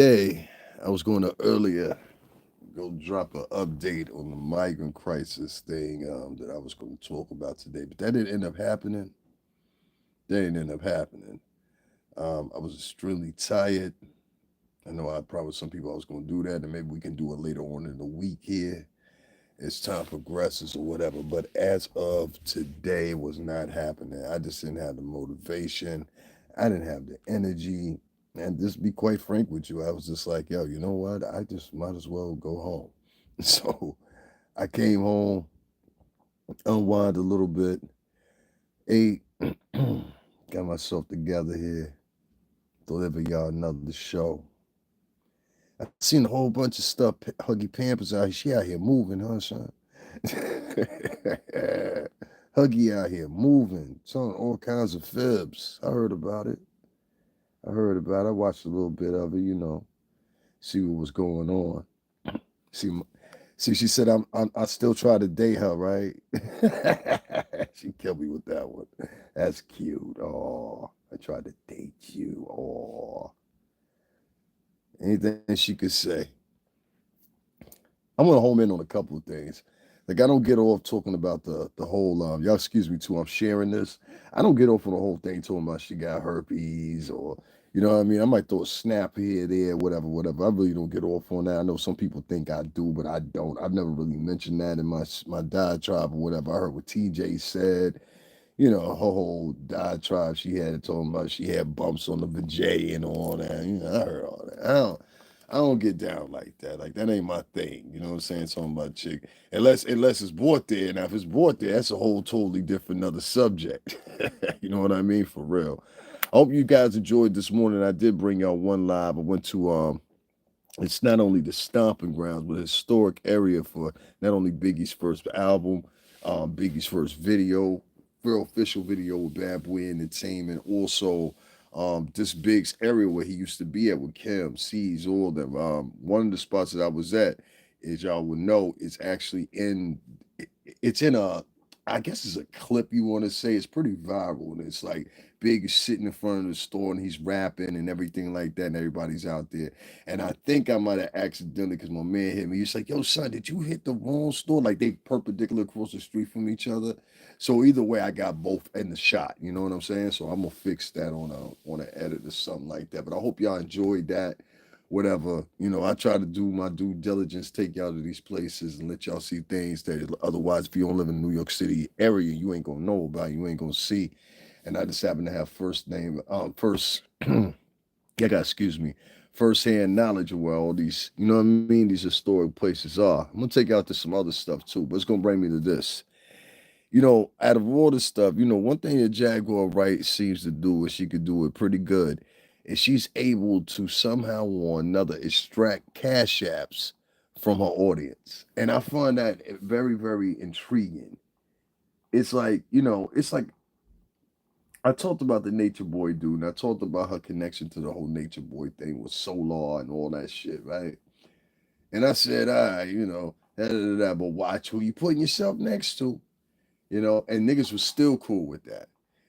Hey, I was going to earlier go drop an update on the migrant crisis thing that I was going to talk about today, but that didn't end up happening. That didn't end up happening. I was extremely tired. I know I promised some people I was going to do that, and maybe we can do it later on in the week here as time progresses or whatever. But as of today, it was not happening. I just didn't have the motivation. I didn't have the energy. And just be quite frank with you, I was just like, yo, you know what? I just might as well go home. So I came home, unwind a little bit, ate, got myself together here, deliver y'all another show. I seen a whole bunch of stuff. Huggy Pampers out here. She out here moving, huh, son? Huggy out here moving, telling all kinds of fibs. I heard about it. I heard about it. I watched a little bit of it, see what was going on. See, see, she said I still try to date her, right? She killed me with that one. That's cute. Oh, I tried to date you. Oh, anything she could say. I want to home in on a couple of things. Like I don't get off talking about the whole y'all excuse me too, I'm sharing this. I don't get off on the whole thing talking about she got herpes or you know what I mean? I might throw a snap here, there, whatever, whatever. I really don't get off on that. I know some people think I do, but I don't. I've never really mentioned that in my diatribe or whatever. I heard what TJ said, her whole diatribe she had talking about she had bumps on the vajay and all that. I heard all that. I don't get down like that. Like that ain't my thing. You know what I'm saying? Talking about chick. Unless it's bought there. Now if it's bought there, that's a whole totally different other subject. You know what I mean? For real. I hope you guys enjoyed this morning. I did bring y'all one live. I went to it's not only the stomping grounds, but a historic area for not only Biggie's first album, Biggie's first video, real official video with Bad Boy Entertainment. Also, this Biggs area where he used to be at with Kim, C's, all of them. One of the spots that I was at, as y'all would know, is actually it's in a, I guess it's a clip you want to say. It's pretty viral, and it's like Big is sitting in front of the store and he's rapping and everything like that, and everybody's out there. And I think I might have accidentally, because my man hit me. He's like, "Yo, son, did you hit the wrong store?" Like they perpendicular across the street from each other. So either way, I got both in the shot. You know what I'm saying? So I'm gonna fix that on a edit or something like that. But I hope y'all enjoyed that. Whatever, I try to do my due diligence, take y'all to these places and let y'all see things that otherwise, if you don't live in the New York City area, you ain't gonna know about, you ain't gonna see. And I just happen to have first I got, excuse me, first-hand knowledge of where all these, you know what I mean, these historic places are. I'm gonna take out to some other stuff too, but it's gonna bring me to this. Out of all this stuff, one thing that Jaguar Wright seems to do is she could do it pretty good, is she's able to somehow or another extract cash apps from her audience. And I find that very, very intriguing. It's like I talked about the Nature Boy dude, and I talked about her connection to the whole Nature Boy thing with Solar and all that shit, right? And I said, all right, da da da da, but watch who you putting yourself next to, and niggas was still cool with that.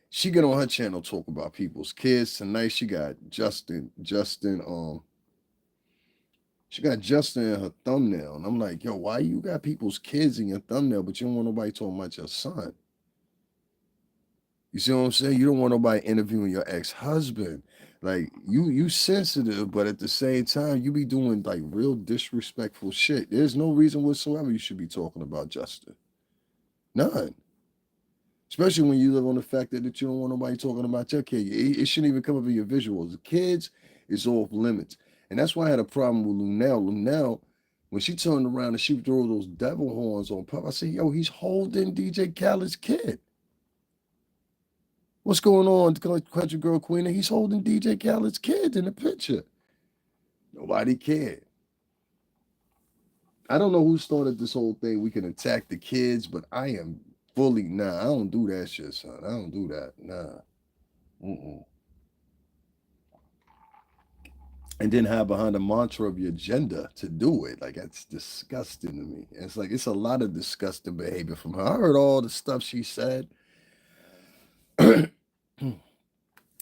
She get on her channel talk about people's kids. Tonight she got she got Justin in her thumbnail. And I'm like, yo, why you got people's kids in your thumbnail, but you don't want nobody talking about your son? You see what I'm saying? You don't want nobody interviewing your ex-husband. Like you sensitive, but at the same time, you be doing like real disrespectful shit. There's no reason whatsoever you should be talking about Justin. None. Especially when you live on the fact that you don't want nobody talking about your kid. It shouldn't even come up in your visuals. The kids is off limits. And that's why I had a problem with Lunel. Lunel, when she turned around and she threw those devil horns on Pop, I said, yo, he's holding DJ Khaled's kid. What's going on, Country Girl Queen? He's holding DJ Khaled's kid in the picture. Nobody cared. I don't know who started this whole thing. We can attack the kids, but I am fully nah. I don't do that shit, son. I don't do that. Nah. Mm-mm. And then have behind the mantra of your agenda to do it. Like that's disgusting to me. It's like it's a lot of disgusting behavior from her. I heard all the stuff she said.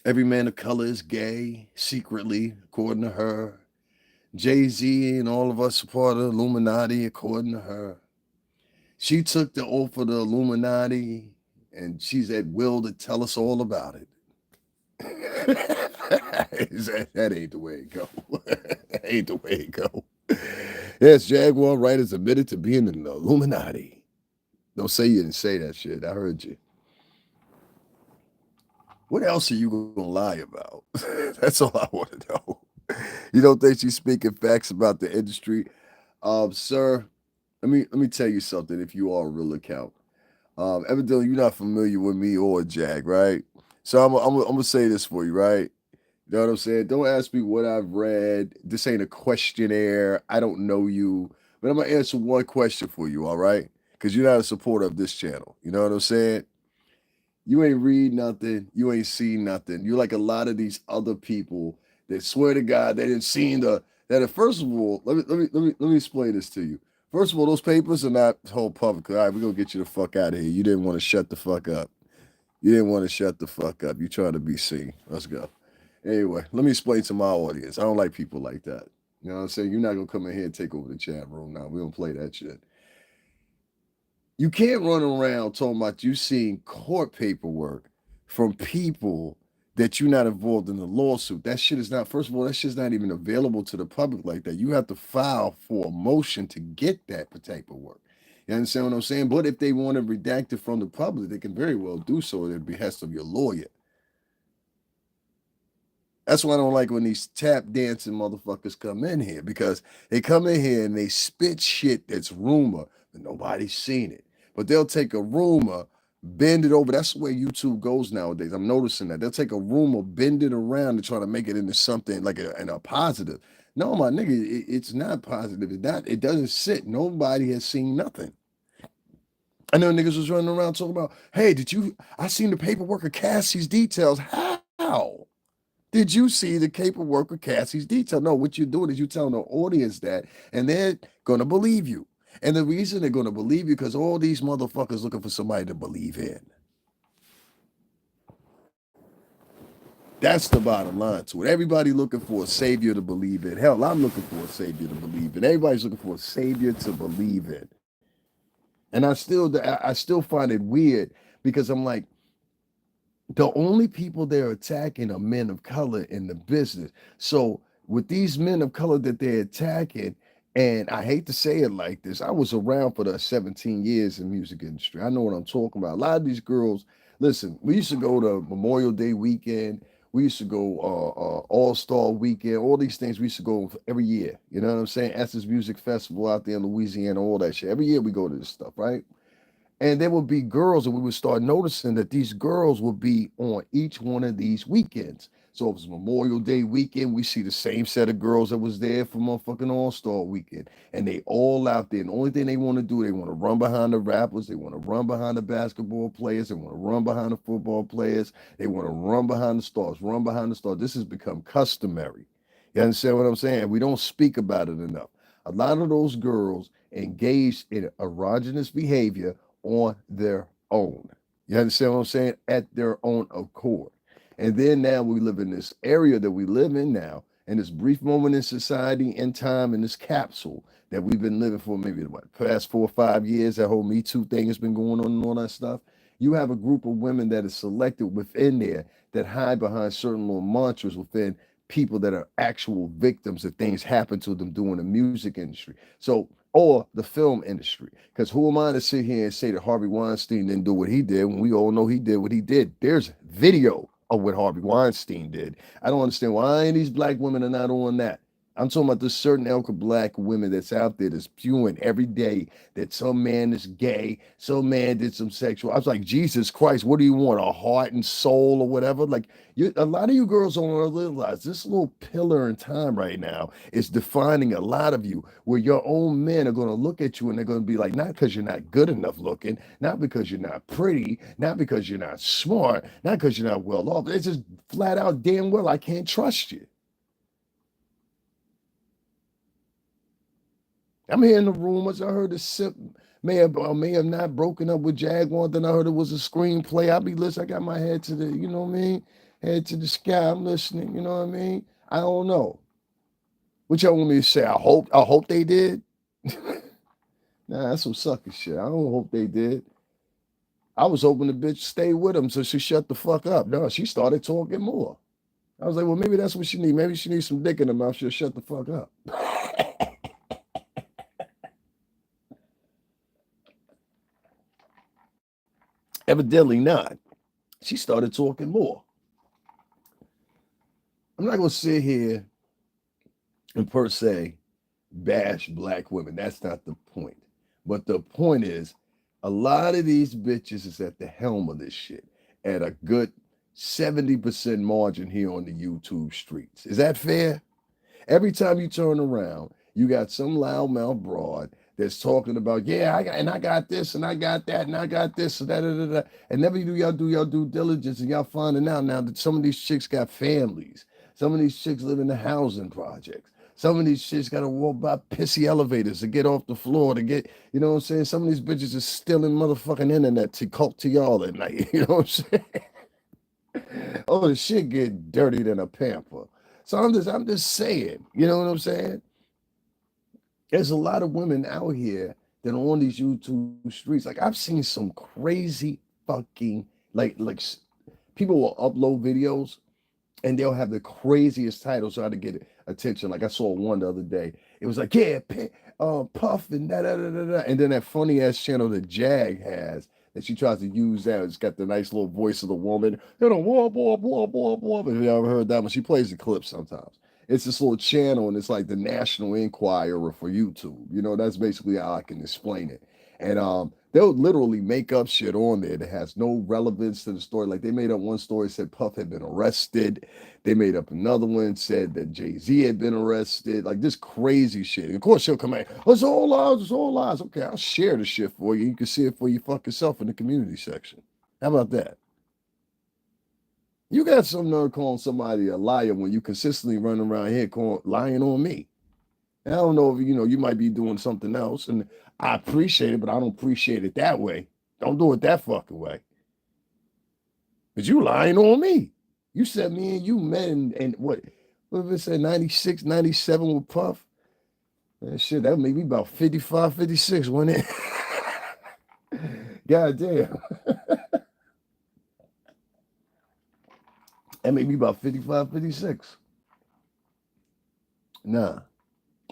Every man of color is gay, secretly, according to her. Jay-Z and all of us are part of the Illuminati, according to her. She took the oath of the Illuminati, and she's at will to tell us all about it. That ain't the way it go. That ain't the way it go. Yes, Jaguar Wright is admitted to being in the Illuminati. Don't say you didn't say that shit. I heard you. What else are you gonna lie about? That's all I want to know. You don't think she's speaking facts about the industry? Sir, let me tell you something. If you are a real account, evidently you're not familiar with me or Jag, right? So I'm gonna say this for you, right? You know what I'm saying? Don't ask me what I've read. This ain't a questionnaire. I don't know you, but I'm gonna answer one question for you, all right? Because you're not a supporter of this channel. You know what I'm saying? You ain't read nothing. You ain't seen nothing. You're like a lot of these other people that swear to God they didn't seen the that. First of all, let me explain this to you. First of all, those papers are not whole public. All right, we're gonna get you the fuck out of here. You didn't want to shut the fuck up. You didn't want to shut the fuck up. You trying to be seen. Let's go. Anyway, let me explain to my audience. I don't like people like that. You know what I'm saying? You're not gonna come in here and take over the chat room now. We don't play that shit. You can't run around talking about you seeing court paperwork from people that you're not involved in the lawsuit. That shit is not, first of all, that shit's not even available to the public like that. You have to file for a motion to get that paperwork. You understand what I'm saying? But if they want to redact it from the public, they can very well do so at the behest of your lawyer. That's why I don't like when these tap dancing motherfuckers come in here, because they come in here and they spit shit that's rumor, but nobody's seen it. But they'll take a rumor, bend it over. That's the way YouTube goes nowadays. I'm noticing that. They'll take a rumor, bend it around and try to make it into something like a positive. No, my nigga, it's not positive. It's not, it doesn't sit. Nobody has seen nothing. I know niggas was running around talking about, hey, I seen the paperwork of Cassie's details. How? Did you see the paperwork of Cassie's detail? No, what you're doing is you're telling the audience that, and they're gonna believe you. And the reason they're gonna believe you because all these motherfuckers looking for somebody to believe in. That's the bottom line to it. Everybody looking for a savior to believe in. Hell, I'm looking for a savior to believe in. Everybody's looking for a savior to believe in. And I still find it weird because I'm like, the only people they're attacking are men of color in the business. So with these men of color that they're attacking, and I hate to say it like this, I was around for the 17 years in music industry. I know what I'm talking about. A lot of these girls, listen, we used to go to Memorial Day weekend. We used to go All-Star weekend, all these things we used to go every year. You know what I'm saying? Essence Music Festival out there in Louisiana, all that shit. Every year we go to this stuff, right? And there would be girls, and we would start noticing that these girls would be on each one of these weekends. So if it was Memorial Day weekend, we see the same set of girls that was there for motherfucking All-Star weekend. And they all out there. And the only thing they want to do, they want to run behind the rappers, they want to run behind the basketball players, they want to run behind the football players, they want to run behind the stars, run behind the stars. This has become customary. You understand what I'm saying? We don't speak about it enough. A lot of those girls engaged in erogenous behavior on their own. You understand what I'm saying? At their own accord. And then now we live in this area that we live in now, in this brief moment in society, in time, in this capsule that we've been living for maybe what, past 4 or 5 years. That whole Me Too thing has been going on and all that stuff. You have a group of women that is selected within there that hide behind certain little mantras within people that are actual victims of things happen to them doing the music industry. So or the film industry. Because who am I to sit here and say that Harvey Weinstein didn't do what he did when we all know he did what he did? There's video of what Harvey Weinstein did. I don't understand why these black women are not on that. I'm talking about this certain ilk of black women that's out there that's spewing every day that some man is gay, some man did some sexual. I was like, Jesus Christ, what do you want? A heart and soul or whatever? Like, a lot of you girls don't realize this little pillar in time right now is defining a lot of you, where your own men are going to look at you and they're going to be like, not because you're not good enough looking, not because you're not pretty, not because you're not smart, not because you're not well off. It's just flat out damn well, I can't trust you. I'm hearing the rumors. I heard the Sip may have not broken up with Jaguar. Then I heard it was a screenplay. I be listening. I got my head to the, you know what I mean? Head to the sky. I'm listening. You know what I mean? I don't know. What y'all want me to say? I hope they did. Nah, that's some sucker shit. I don't hope they did. I was hoping the bitch stayed with him so she shut the fuck up. No, she started talking more. I was like, well, maybe that's what she need. Maybe she needs some dick in her mouth. She'll shut the fuck up. Evidently not. She started talking more. I'm not gonna sit here and per se bash black women. That's not the point. But the point is, a lot of these bitches is at the helm of this shit at a good 70% margin here on the YouTube streets. Is that fair? Every time you turn around, you got some loudmouth broad that's talking about, yeah, I got this and I got that and I got this and that. And never do y'all do y'all due diligence and y'all finding out now that some of these chicks got families. Some of these chicks live in the housing projects. Some of these chicks got to walk by pissy elevators to get off the floor to get, you know what I'm saying? Some of these bitches are stealing motherfucking internet to talk to y'all at night. You know what I'm saying? Oh, the shit get dirty than a pamper. So I'm just saying, you know what I'm saying? There's a lot of women out here that are on these YouTube streets. Like I've seen some crazy fucking people will upload videos and they'll have the craziest titles trying to get attention. Like I saw one the other day. It was like, yeah, Puff and da da da da da. And then that funny ass channel that Jag has that she tries to use that. It's got the nice little voice of the woman. You know, blah, blah, blah, blah, blah. If you ever heard that one, she plays the clips sometimes. It's this little channel and it's like the National Enquirer for YouTube. You know, that's basically how I can explain it. And they'll literally make up shit on there that has no relevance to the story. Like they made up one story said Puff had been arrested. They made up another one said that Jay-Z had been arrested. Like this crazy shit. And of course she'll come out, oh, it's all lies, it's all lies. Okay, I'll share the shit for you. You can see it for your fucking self in the community section. How about that? You got some nerve calling somebody a liar when you consistently run around here lying on me. I don't know if you might be doing something else, and I appreciate it, but I don't appreciate it that way. Don't do it that fucking way. But you lying on me. You said me and you met and what if it said 96, 97 with Puff? Man, shit, that made me about 55, 56, wasn't it? God damn. That made me about 55, 56. Nah.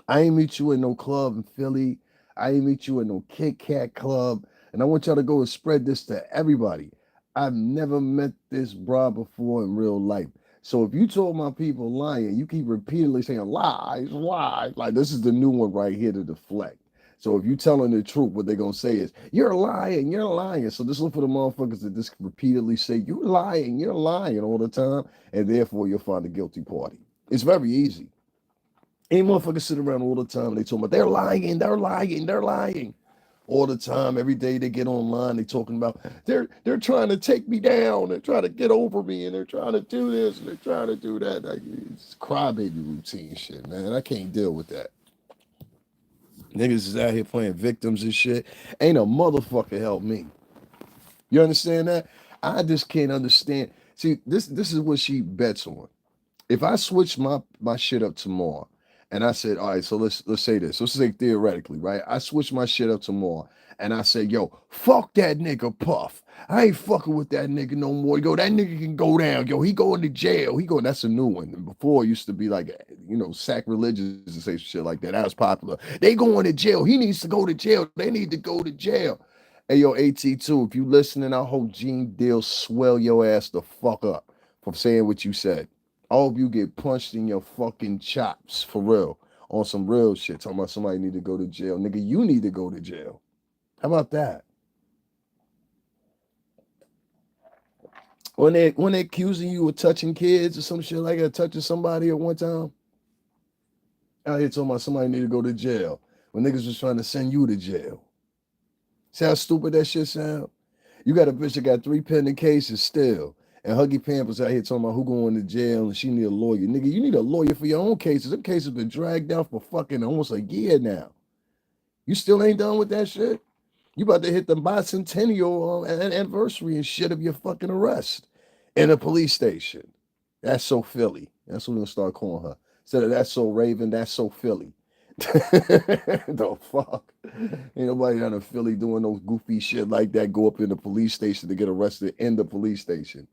I ain't meet you in no club in Philly. I ain't meet you in no Kit Kat club. And I want y'all to go and spread this to everybody. I've never met this bra before in real life. So if you told my people lying, you keep repeatedly saying lies, lies. Like this is the new one right here to deflect. So if you telling the truth, what they're gonna say is, you're lying, you're lying. So just look for the motherfuckers that just repeatedly say, you're lying all the time, and therefore you'll find a guilty party. It's very easy. Any motherfuckers sit around all the time and they talk about they're lying, they're lying, they're lying. All the time, every day they get online, they talking about they're trying to take me down, they're trying to get over me, and they're trying to do this and they're trying to do that. Like, it's crybaby routine shit, man. I can't deal with that. Niggas is out here playing victims and shit. Ain't a motherfucker help me. You understand that? I just can't understand. See, this is what she bets on. If I switch my shit up tomorrow, and I said, all right, so let's say this. Let's say theoretically, right? I switch my shit up tomorrow, and I say, yo, fuck that nigga Puff. I ain't fucking with that nigga no more. Yo, that nigga can go down. Yo, he going to jail. That's a new one. Before it used to be like, sacrilegious to say shit like that. That was popular. They going to jail. He needs to go to jail. They need to go to jail. Hey, yo, AT2, if you listening, I hope Gene Deal swell your ass the fuck up for saying what you said. I hope you get punched in your fucking chops for real. On some real shit. Talking about somebody need to go to jail. Nigga, you need to go to jail. How about that? When they accusing you of touching kids or some shit like that, touching somebody at one time, out here talking about somebody need to go to jail. When niggas was trying to send you to jail. See how stupid that shit sound? You got a bitch that got 3 pending cases still. And Huggy Pampers out here talking about who going to jail and she need a lawyer. Nigga, you need a lawyer for your own cases. Them cases been dragged out for fucking almost a year now. You still ain't done with that shit? You about to hit the bicentennial anniversary and shit of your fucking arrest in a police station. That's so Philly. That's what we're gonna start calling her. Instead of that's so Raven, that's so Philly. The fuck? Ain't nobody down in Philly doing those goofy shit like that. Go up in the police station to get arrested in the police station.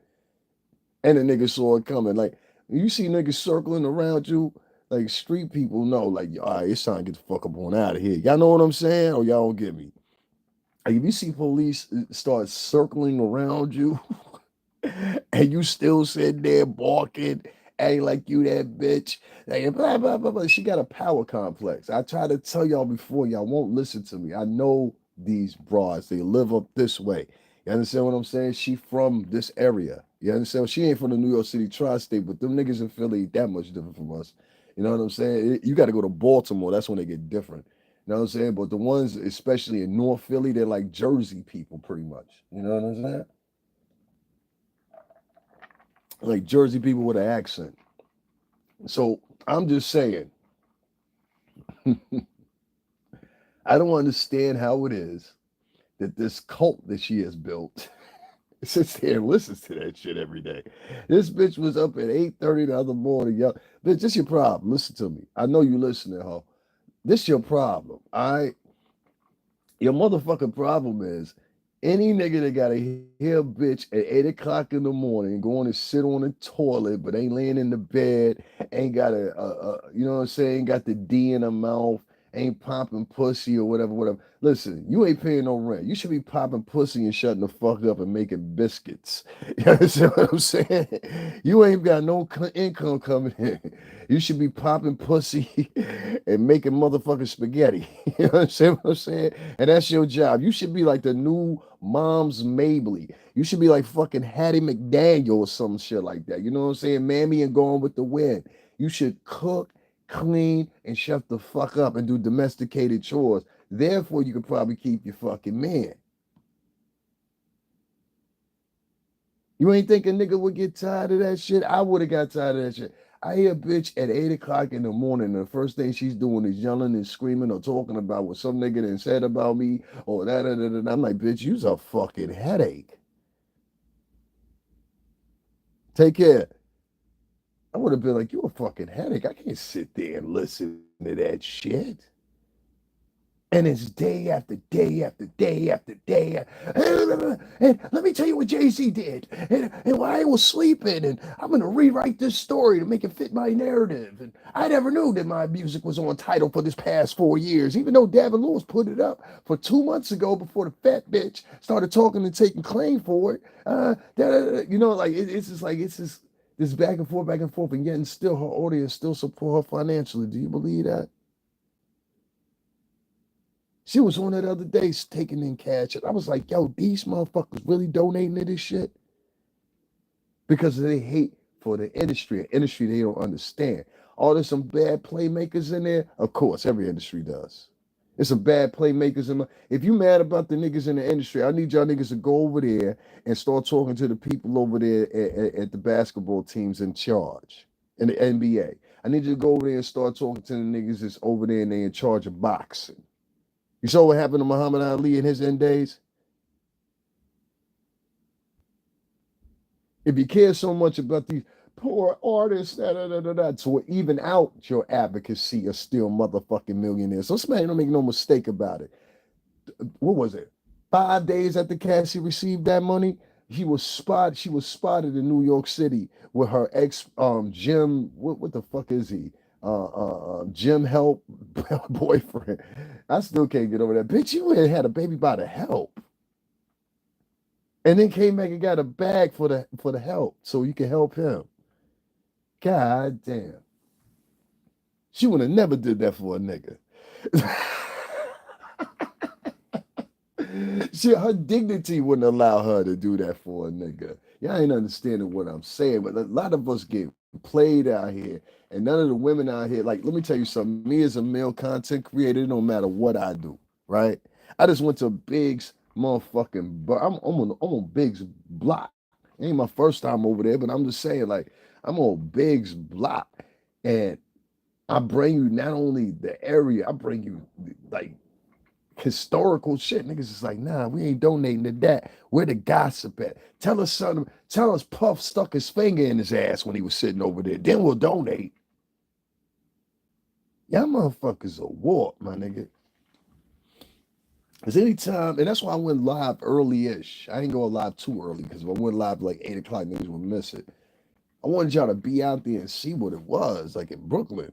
And the nigga saw it coming. Like, you see niggas circling around you, like street people know, like, all right, it's time to get the fuck up on out of here. Y'all know what I'm saying? Or y'all don't get me? Like, if you see police start circling around you and you still sitting there barking, acting like you that bitch, like, blah, blah, blah, blah. She got a power complex. I try to tell y'all before, y'all won't listen to me. I know these broads, they live up this way. You understand what I'm saying? She from this area. You understand? She ain't from the New York City tri-state, but them niggas in Philly ain't that much different from us. You know what I'm saying? You got to go to Baltimore. That's when they get different. You know what I'm saying? But the ones, especially in North Philly, they're like Jersey people, pretty much. You know what I'm saying? Like Jersey people with an accent. So I'm just saying, I don't understand how it is that this cult that she has built sits there and listens to that shit every day. This bitch was up at 8:30 the other morning. Yo, bitch, this your problem. Listen to me. I know you listening, ho. This your problem. Your motherfucking problem is any nigga that got a hair bitch at 8 o'clock in the morning going to sit on the toilet, but ain't laying in the bed, ain't got you know what I'm saying, ain't got the D in her mouth, ain't popping pussy or whatever, whatever. Listen, you ain't paying no rent. You should be popping pussy and shutting the fuck up and making biscuits. You understand what I'm saying? You ain't got no income coming in. You should be popping pussy and making motherfucking spaghetti. You understand what I'm saying? And that's your job. You should be like the new Mom's Mabley. You should be like fucking Hattie McDaniel or some shit like that. You know what I'm saying? Mammy and Gone with the Wind. You should cook, clean, and shut the fuck up and do domesticated chores. Therefore, you could probably keep your fucking man. You ain't think a nigga would get tired of that shit? I would have got tired of that shit. I hear a bitch at 8 o'clock in the morning, and the first thing she's doing is yelling and screaming or talking about what some nigga done said about me or that. I'm like, bitch, you's a fucking headache. Take care. I would have been like, you a fucking headache. I can't sit there and listen to that shit. And it's day after day after day after day. And let me tell you what Jay-Z did and why I was sleeping. And I'm going to rewrite this story to make it fit my narrative. And I never knew that my music was on title for this past 4 years, even though Davin Lewis put it up for 2 months ago before the fat bitch started talking and taking claim for it. You know, like it's just like, it's just this back and forth. And yet and still her audience still support her financially. Do you believe that? She was on that other day taking in cash. And I was like, yo, these motherfuckers really donating to this shit? Because they hate for the industry, an industry they don't understand. Are there some bad playmakers in there? Of course, every industry does. There's some bad playmakers in my. If you mad about the niggas in the industry, I need y'all niggas to go over there and start talking to the people over there at the basketball teams in charge in the NBA. I need you to go over there and start talking to the niggas that's over there and they in charge of boxing. You saw what happened to Muhammad Ali in his end days? If you care so much about these poor artists, to even out your advocacy are still motherfucking millionaires. So somebody don't make no mistake about it. What was it? 5 days after Cassie received that money, she was spotted in New York City with her ex Jim, what the fuck is he? Jim Help boyfriend. I still can't get over that. Bitch, you had a baby by the help. And then came back and got a bag for the help so you can help him. God damn. She would have never did that for a nigga. Her dignity wouldn't allow her to do that for a nigga. Y'all ain't understanding what I'm saying, but a lot of us get played out here, and none of the women out here, like, let me tell you something. Me as a male content creator, no matter what I do, right? I just went to Big's motherfucking, but I'm on Big's block. It ain't my first time over there, but I'm just saying, like, I'm on Big's block, and I bring you not only the area, I bring you like historical shit. Niggas is like, nah, we ain't donating to that. Where the gossip at? Tell us something. Tell us Puff stuck his finger in his ass when he was sitting over there. Then we'll donate. Y'all motherfuckers are warped, my nigga. Because anytime, and that's why I went live early-ish. I ain't going live too early because if I went live like 8 o'clock, niggas would miss it. I wanted y'all to be out there and see what it was, like in Brooklyn.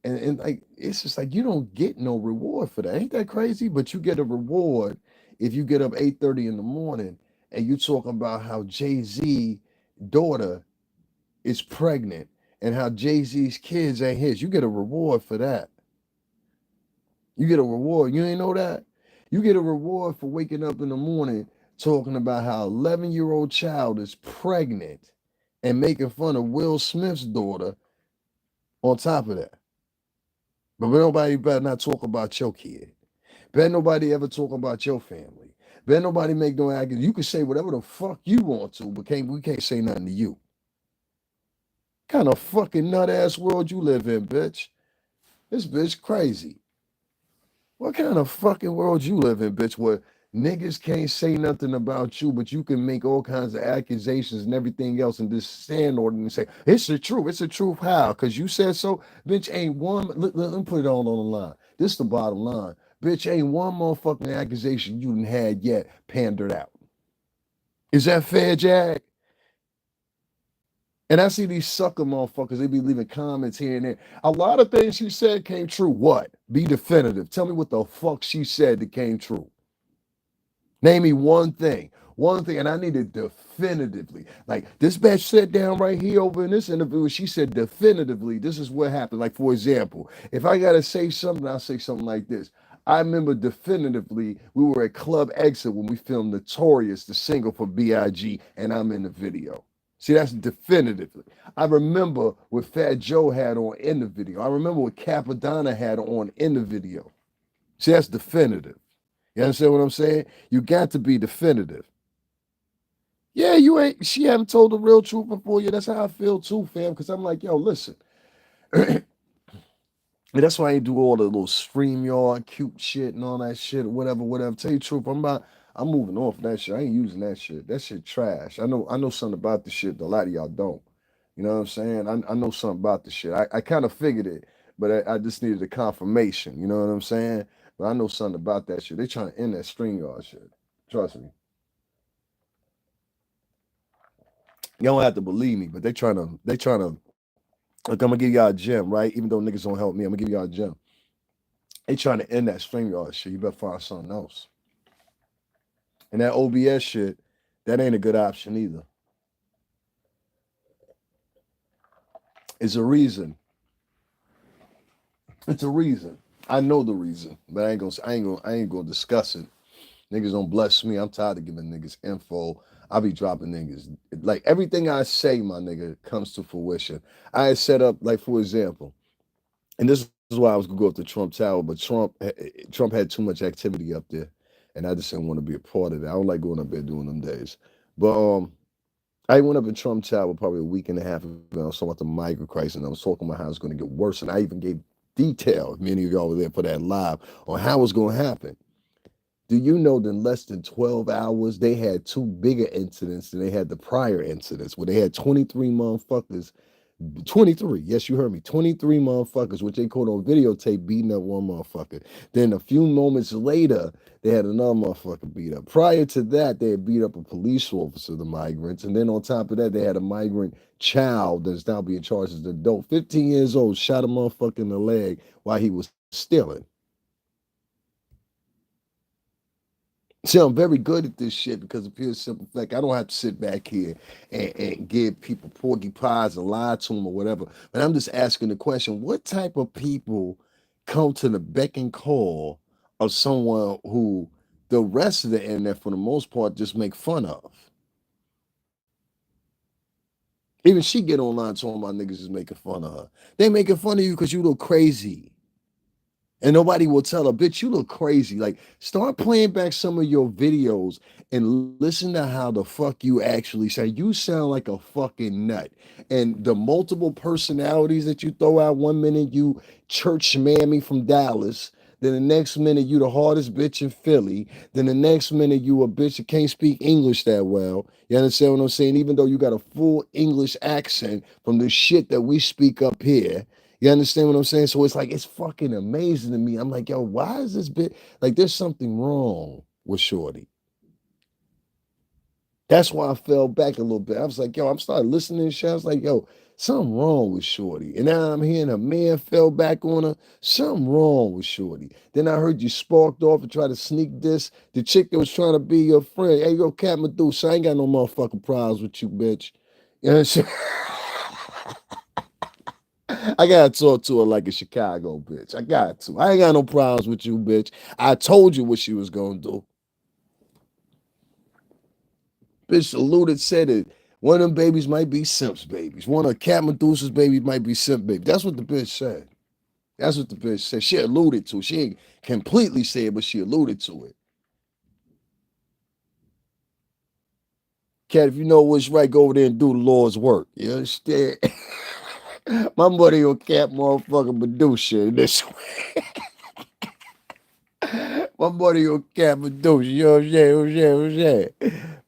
And like it's just like you don't get no reward for that. Ain't that crazy? But you get a reward if you get up 8:30 in the morning and you talk about how Jay-Z daughter is pregnant and how Jay-Z's kids ain't his. You get a reward for that. You get a reward. You ain't know that? You get a reward for waking up in the morning talking about how 11-year-old child is pregnant and making fun of Will Smith's daughter on top of that. But nobody better not talk about your kid. Better nobody ever talk about your family. Better nobody make no argument. You can say whatever the fuck you want to, but we can't say nothing to you. Kind of fucking nut ass world you live in, bitch. This bitch crazy. What kind of fucking world you live in, bitch, where niggas can't say nothing about you, but you can make all kinds of accusations and everything else and just stand on it and say, it's the truth. It's the truth. How? Because you said so. Bitch, ain't one, let me put it all on the line. This is the bottom line. Bitch, ain't one motherfucking accusation you done had yet pandered out. Is that fair, Jag? And I see these sucker motherfuckers, they be leaving comments here and there. A lot of things she said came true. What? Be definitive. Tell me what the fuck she said that came true. Name me one thing, and I need it definitively. Like this bitch sat down right here over in this interview, and she said definitively, this is what happened. Like for example, if I gotta say something, I'll say something like this. I remember definitively we were at Club Exit when we filmed Notorious, the single for Big, and I'm in the video. See, that's definitively. I remember what Fat Joe had on in the video. I remember what Capadonna had on in the video. See, that's definitive. You understand what I'm saying? You got to be definitive. Yeah, you ain't. She haven't told the real truth before you. That's how I feel too, fam. Because I'm like, yo, listen. And that's why I ain't do all the little StreamYard cute shit and all that shit, whatever, whatever. Tell you the truth, I'm moving off that shit. I ain't using that shit. That shit trash. I know something about the shit. A lot of y'all don't. You know what I'm saying? I know something about the shit. I kind of figured it, but I just needed a confirmation. You know what I'm saying? But I know something about that shit. They trying to end that StreamYard shit. Trust me. You don't have to believe me, but they trying to look, I'm gonna give y'all a gem, right? Even though niggas don't help me, I'm gonna give y'all a gem. They trying to end that StreamYard shit. You better find something else. And that OBS shit, that ain't a good option either. It's a reason. It's a reason. I know the reason, but I ain't gonna discuss it. Niggas don't bless me. I'm tired of giving niggas info. I be dropping niggas. Like everything I say, my nigga, comes to fruition. I had set up, like, for example, and this is why I was gonna go up to Trump Tower, but Trump had too much activity up there, and I just didn't want to be a part of it. I don't like going up there doing them days. But I went up in Trump Tower probably a week and a half ago. I was talking about the migrant crisis, and I was talking about how it's going to get worse. And I even gave detail, many of y'all were there for that live, on how it's going to happen. Do you know that in less than 12 hours, they had two bigger incidents than they had the prior incidents, where they had 23 motherfuckers, 23, yes, you heard me, 23 motherfuckers, which they caught on videotape beating up one motherfucker. Then a few moments later, they had another motherfucker beat up. Prior to that, they had beat up a police officer, the migrants. And then on top of that, they had a migrant child that's now being charged as an adult, 15 years old, shot a motherfucker in the leg while he was stealing. See, I'm very good at this shit because of pure simple fact. I don't have to sit back here and give people porky pies and lie to them or whatever. But I'm just asking the question: what type of people come to the beck and call of someone who the rest of the internet, for the most part, just make fun of? Even she get online talking about niggas is making fun of her. They making fun of you because you look crazy. And nobody will tell her, bitch, you look crazy. Like, start playing back some of your videos and listen to how the fuck you actually sound. You sound like a fucking nut. And the multiple personalities that you throw out, one minute you church mammy from Dallas, then the next minute you the hardest bitch in Philly, then the next minute you a bitch that can't speak English that well. You understand what I'm saying? Even though you got a full English accent from the shit that we speak up here. You understand what I'm saying? So it's like it's fucking amazing to me. I'm like, yo, why is this bit like there's something wrong with Shorty? That's why I fell back a little bit. I was like, yo, I'm starting listening to shit. I was like, yo, something wrong with Shorty. And now I'm hearing a man fell back on her. Something wrong with Shorty. Then I heard you sparked off and tried to sneak this. The chick that was trying to be your friend. Hey, yo, Cat Medusa, I ain't got no motherfucking problems with you, bitch. You know what I'm saying? I gotta talk to her like a Chicago bitch. I got to. I ain't got no problems with you, bitch. I told you what she was gonna do. Bitch alluded, said it. One of them babies might be Simp's babies. One of Cat Medusa's babies might be Simp baby. That's what the bitch said. That's what the bitch said. She alluded to it. She ain't completely said it, but she alluded to it. Cat, if you know what's right, go over there and do the Lord's work. You understand? My buddy on Cat motherfucking Medusa in this My money on Cappadocia. You know what I'm saying?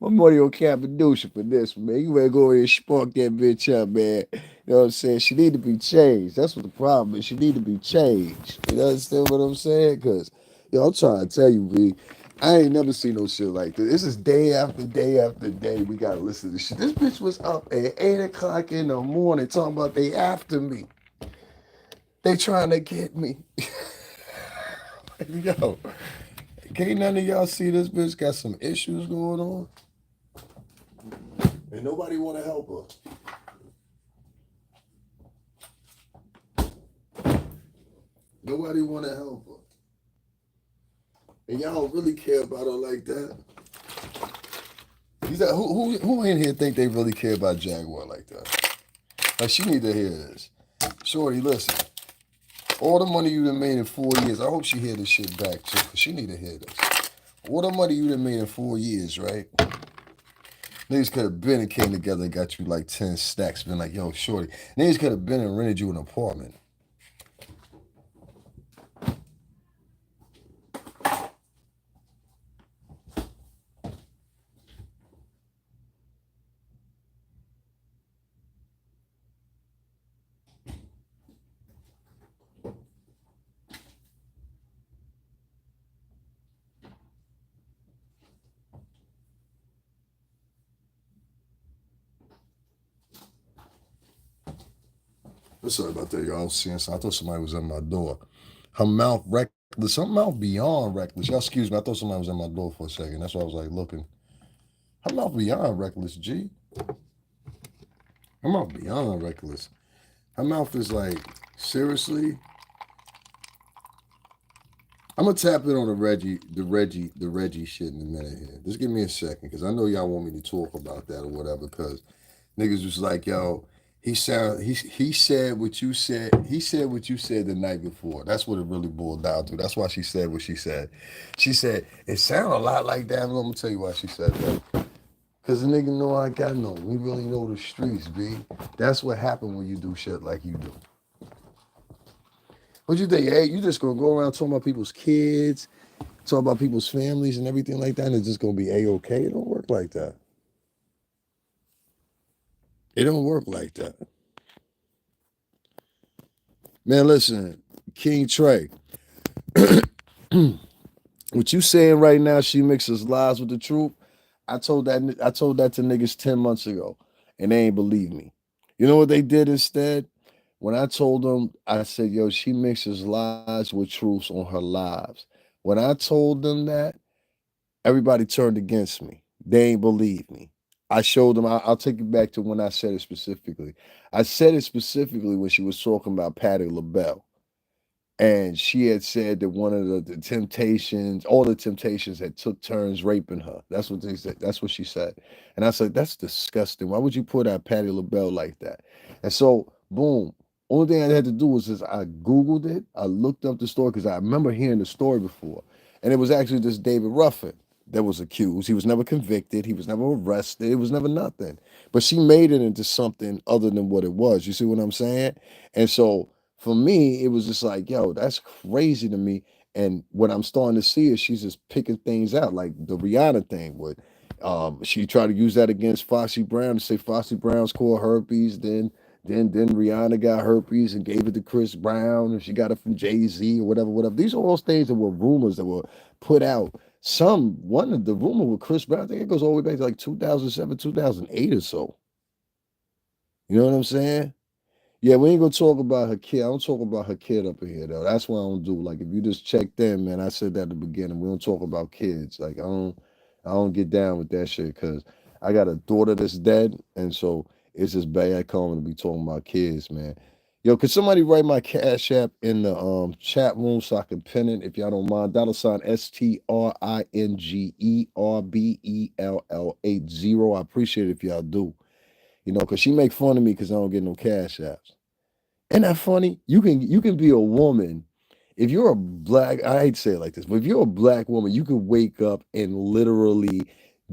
My money on Cappadocia for this, man. You better go ahead and spark that bitch up, man. You know what I'm saying? She need to be changed. That's what the problem is. She need to be changed. You understand what I'm saying? Because, yo, I'm trying to tell you, B, I ain't never seen no shit like this. This is day after day after day. We got to listen to this shit. This bitch was up at 8 o'clock in the morning talking about they after me. They trying to get me. Yo, can't none of y'all see this bitch got some issues going on? And nobody want to help her. Nobody want to help her. And y'all don't really care about her like that. Who in here think they really care about Jaguar like that? Like, she need to hear this. Shorty, listen. All the money you done made in 4 years, I hope she hear this shit back too, because she need to hear this. All the money you done made in 4 years, right? Niggas could have been and came together and got you like 10 stacks. Been like, yo, Shorty. Niggas could have been and rented you an apartment. I'm sorry about that, y'all. I was seeing something. I thought somebody was at my door. Her mouth reckless. Her mouth beyond reckless. Y'all excuse me. I thought somebody was at my door for a second. That's why I was like looking. Her mouth beyond reckless, G. Her mouth beyond reckless. Her mouth is like, seriously? I'm gonna tap in on the Reggie shit in a minute here. Just give me a second, because I know y'all want me to talk about that or whatever, because niggas was like, yo, he said what you said. He said what you said the night before. That's what it really boiled down to. That's why she said what she said. She said, it sounded a lot like that. I'm gonna tell you why she said that. Cause the nigga know I got no. We really know the streets, B. That's what happened when you do shit like you do. What you think? Hey, you just gonna go around talking about people's kids, talk about people's families and everything like that, and it's just gonna be A-okay? It don't work like that. It don't work like that. Man, listen, King Trey. What you saying right now, she mixes lies with the truth. I told that to niggas 10 months ago, and they ain't believe me. You know what they did instead? When I told them, I said, yo, she mixes lies with truths on her lives. When I told them that, everybody turned against me. They ain't believe me. I showed them, I'll take you back to when I said it specifically. I said it specifically when she was talking about Patti LaBelle. And she had said that one of the temptations, all the temptations had took turns raping her. That's what they said. That's what she said. And I said, that's disgusting. Why would you put out Patti LaBelle like that? And so, boom. Only thing I had to do was just I Googled it. I looked up the story because I remember hearing the story before. And it was actually this David Ruffin that was accused. He was never convicted. He was never arrested. It was never nothing. But she made it into something other than what it was. You see what I'm saying? And so for me, it was just like, yo, that's crazy to me. And what I'm starting to see is she's just picking things out, like the Rihanna thing. She tried to use that against Foxy Brown to say Foxy Brown's called herpes. Then Then Rihanna got herpes and gave it to Chris Brown, and she got it from Jay-Z or whatever, whatever. These are all things that were rumors that were put out. One of the rumor with Chris Brown, I think it goes all the way back to like 2007, 2008 or so. You know what I'm saying? Yeah, we ain't gonna talk about her kid. I don't talk about her kid up in here though. That's what I don't do. Like if you just check them, man, I said that at the beginning. We don't talk about kids. Like I don't get down with that shit because I got a daughter that's dead, and so it's just bad calling to be talking about kids, man. Yo, could somebody write my cash app in the chat room so I can pin it if y'all don't mind? $sign STRINGERBELL80. I appreciate it if y'all do. Because she make fun of me because I don't get no cash apps. Isn't that funny? You can be a woman. If you're a black, I hate to say it like this, but if you're a black woman, you can wake up and literally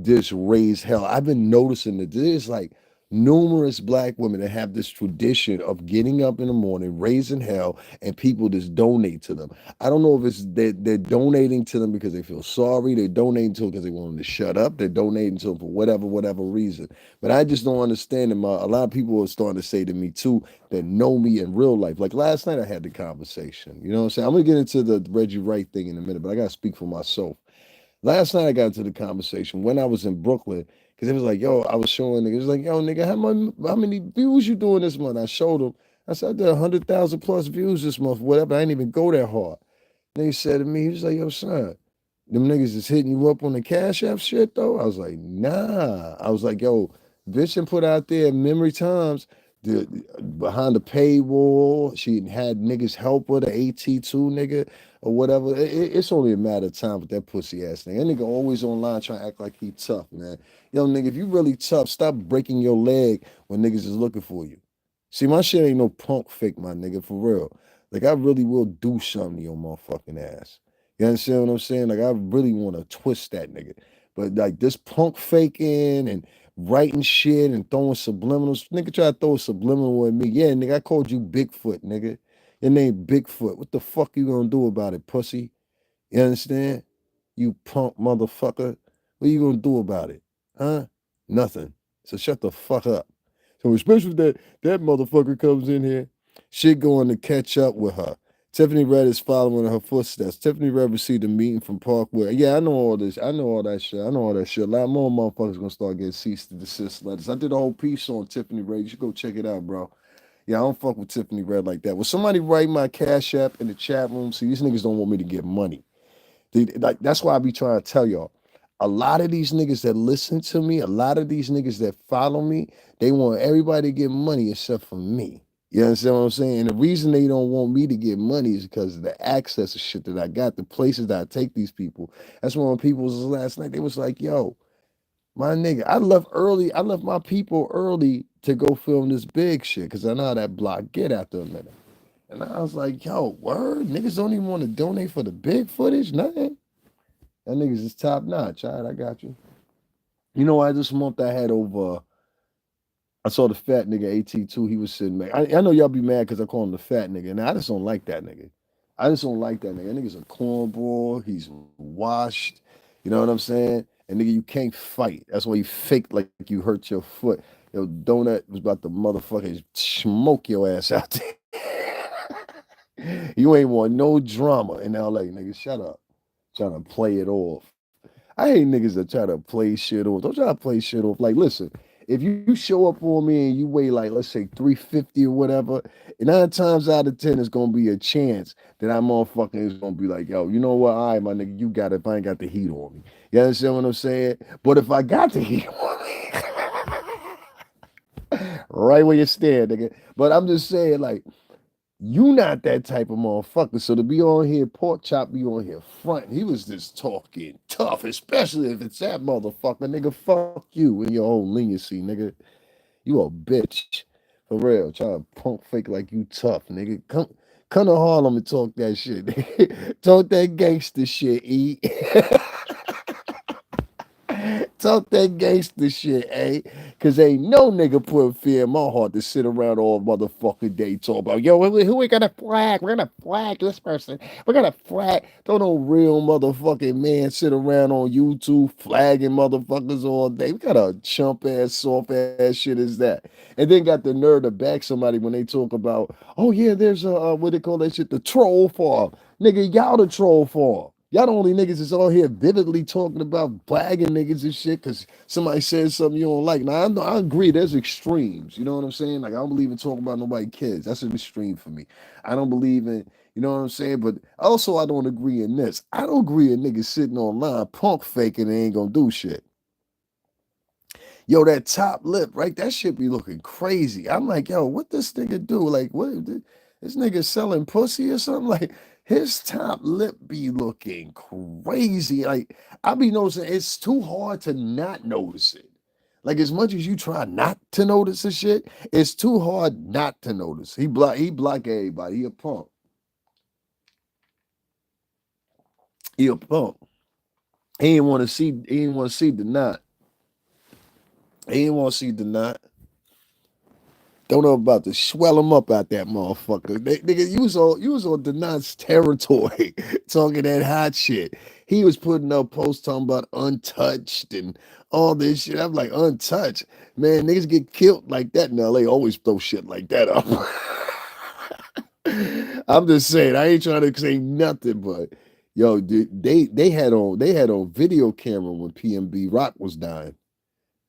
just raise hell. I've been noticing that there's like numerous black women that have this tradition of getting up in the morning, raising hell, and people just donate to them. I don't know if it's they're donating to them because they feel sorry. They're donating to them because they want them to shut up. They're donating to them for whatever reason. But I just don't understand them. A lot of people are starting to say to me too that know me in real life. Like last night, I had the conversation. You know what I'm saying? I'm gonna get into the Reggie Wright thing in a minute, but I gotta speak for myself. Last night I got into the conversation when I was in Brooklyn because it was like, yo, I was showing niggas like, yo, nigga, how many views you doing this month? I showed them. I said I did 100,000 plus views this month, whatever. I didn't even go that hard. And he said to me, he was like, yo, son, them niggas is hitting you up on the Cash App shit though. I was like, nah. I was like, yo, Vision put out there memory times. Behind the paywall, she had niggas help her, the AT2 nigga or whatever. It's only a matter of time with that pussy ass nigga. That nigga always online trying to act like he tough, man. Yo, nigga, if you really tough, stop breaking your leg when niggas is looking for you. See, my shit ain't no punk fake, my nigga, for real. Like, I really will do something to your motherfucking ass. You understand what I'm saying? Like, I really want to twist that nigga. But, like, this punk faking and writing shit and throwing subliminals. Nigga try to throw a subliminal at me. Yeah, nigga, I called you Bigfoot, nigga. Your name Bigfoot. What the fuck you gonna do about it, pussy? You understand? You punk motherfucker. What you gonna do about it? Huh? Nothing. So shut the fuck up. So especially that motherfucker comes in here, shit going to catch up with her. Tiffany Red is following in her footsteps. Tiffany Red received a meeting from Parkway. Yeah, I know all this. I know all that shit. I know all that shit. A lot more motherfuckers gonna start getting cease to desist letters. I did a whole piece on Tiffany Red. You should go check it out, bro. Yeah, I don't fuck with Tiffany Red like that. Will somebody write my cash app in the chat room? See, these niggas don't want me to get money. Like that's why I be trying to tell y'all. A lot of these niggas that listen to me, a lot of these niggas that follow me, they want everybody to get money except for me. You understand what I'm saying? And the reason they don't want me to get money is because of the access of shit that I got, the places that I take these people. That's when people was last night. They was like, yo, my nigga, I left early. I left my people early to go film this big shit because I know how that block get after a minute. And I was like, yo, word? Niggas don't even want to donate for the big footage? Nothing. That niggas is top notch. All right, I got you. You know why this month I had over I saw the fat nigga AT2. He was sitting back. I know y'all be mad because I call him the fat nigga. And I just don't like that nigga. I just don't like that nigga. That nigga's a cornball. He's washed. You know what I'm saying? And nigga, you can't fight. That's why you faked like you hurt your foot. Yo, Donut was about to motherfucking smoke your ass out there. You ain't want no drama in LA, nigga. Shut up. Trying to play it off. I hate niggas that try to play shit off. Don't try to play shit off. Like, listen, if you show up on me and you weigh like, let's say 350 or whatever, 9 times out of 10, it's gonna be a chance that that motherfucker is gonna be like, yo, you know what? All right, my nigga, you got it if I ain't got the heat on me. You understand what I'm saying? But if I got the heat on me, right where you stand, nigga. But I'm just saying, like, you not that type of motherfucker. So to be on here, pork chop be on here front. He was just talking tough, especially if it's that motherfucker. Nigga, fuck you and your whole leniency, nigga. You a bitch. For real. Trying to punk fake like you tough, nigga. Come to Harlem and talk that shit. Nigga. Talk that gangster shit, E. Talk that gangster shit, eh? Cause ain't no nigga put fear in my heart to sit around all motherfucking day talk about, yo, who we gonna flag? We're gonna flag this person. We're gonna flag. Don't no real motherfucking man sit around on YouTube flagging motherfuckers all day. We got a chump ass, soft ass shit is that? And then got the nerve to back somebody when they talk about, oh yeah, there's a what they call that shit, the troll farm. Nigga, y'all the troll farm. Y'all the only niggas that's all here vividly talking about blagging niggas and shit because somebody says something you don't like. Now, I agree, there's extremes. You know what I'm saying? Like, I don't believe in talking about nobody kids. That's an extreme for me. I don't believe in, you know what I'm saying? But also, I don't agree in this. I don't agree in niggas sitting online punk faking and ain't gonna do shit. Yo, that top lip, right? That shit be looking crazy. I'm like, yo, what this nigga do? Like, what this nigga selling pussy or something? Like, his top lip be looking crazy. Like, I be noticing it's too hard to not notice it. Like, as much as you try not to notice the shit, it's too hard not to notice. He block everybody. He a punk. He a punk. He ain't want to see the knot. He ain't want to see the knot. Don't know about to swell him up out that motherfucker. Nigga, you was on Denant's territory talking that hot shit. He was putting up posts talking about untouched and all this shit. I'm like, untouched? Man, niggas get killed like that in LA. Always throw shit like that up. I'm just saying, I ain't trying to say nothing, but yo, dude, they had on video camera when PMB Rock was dying.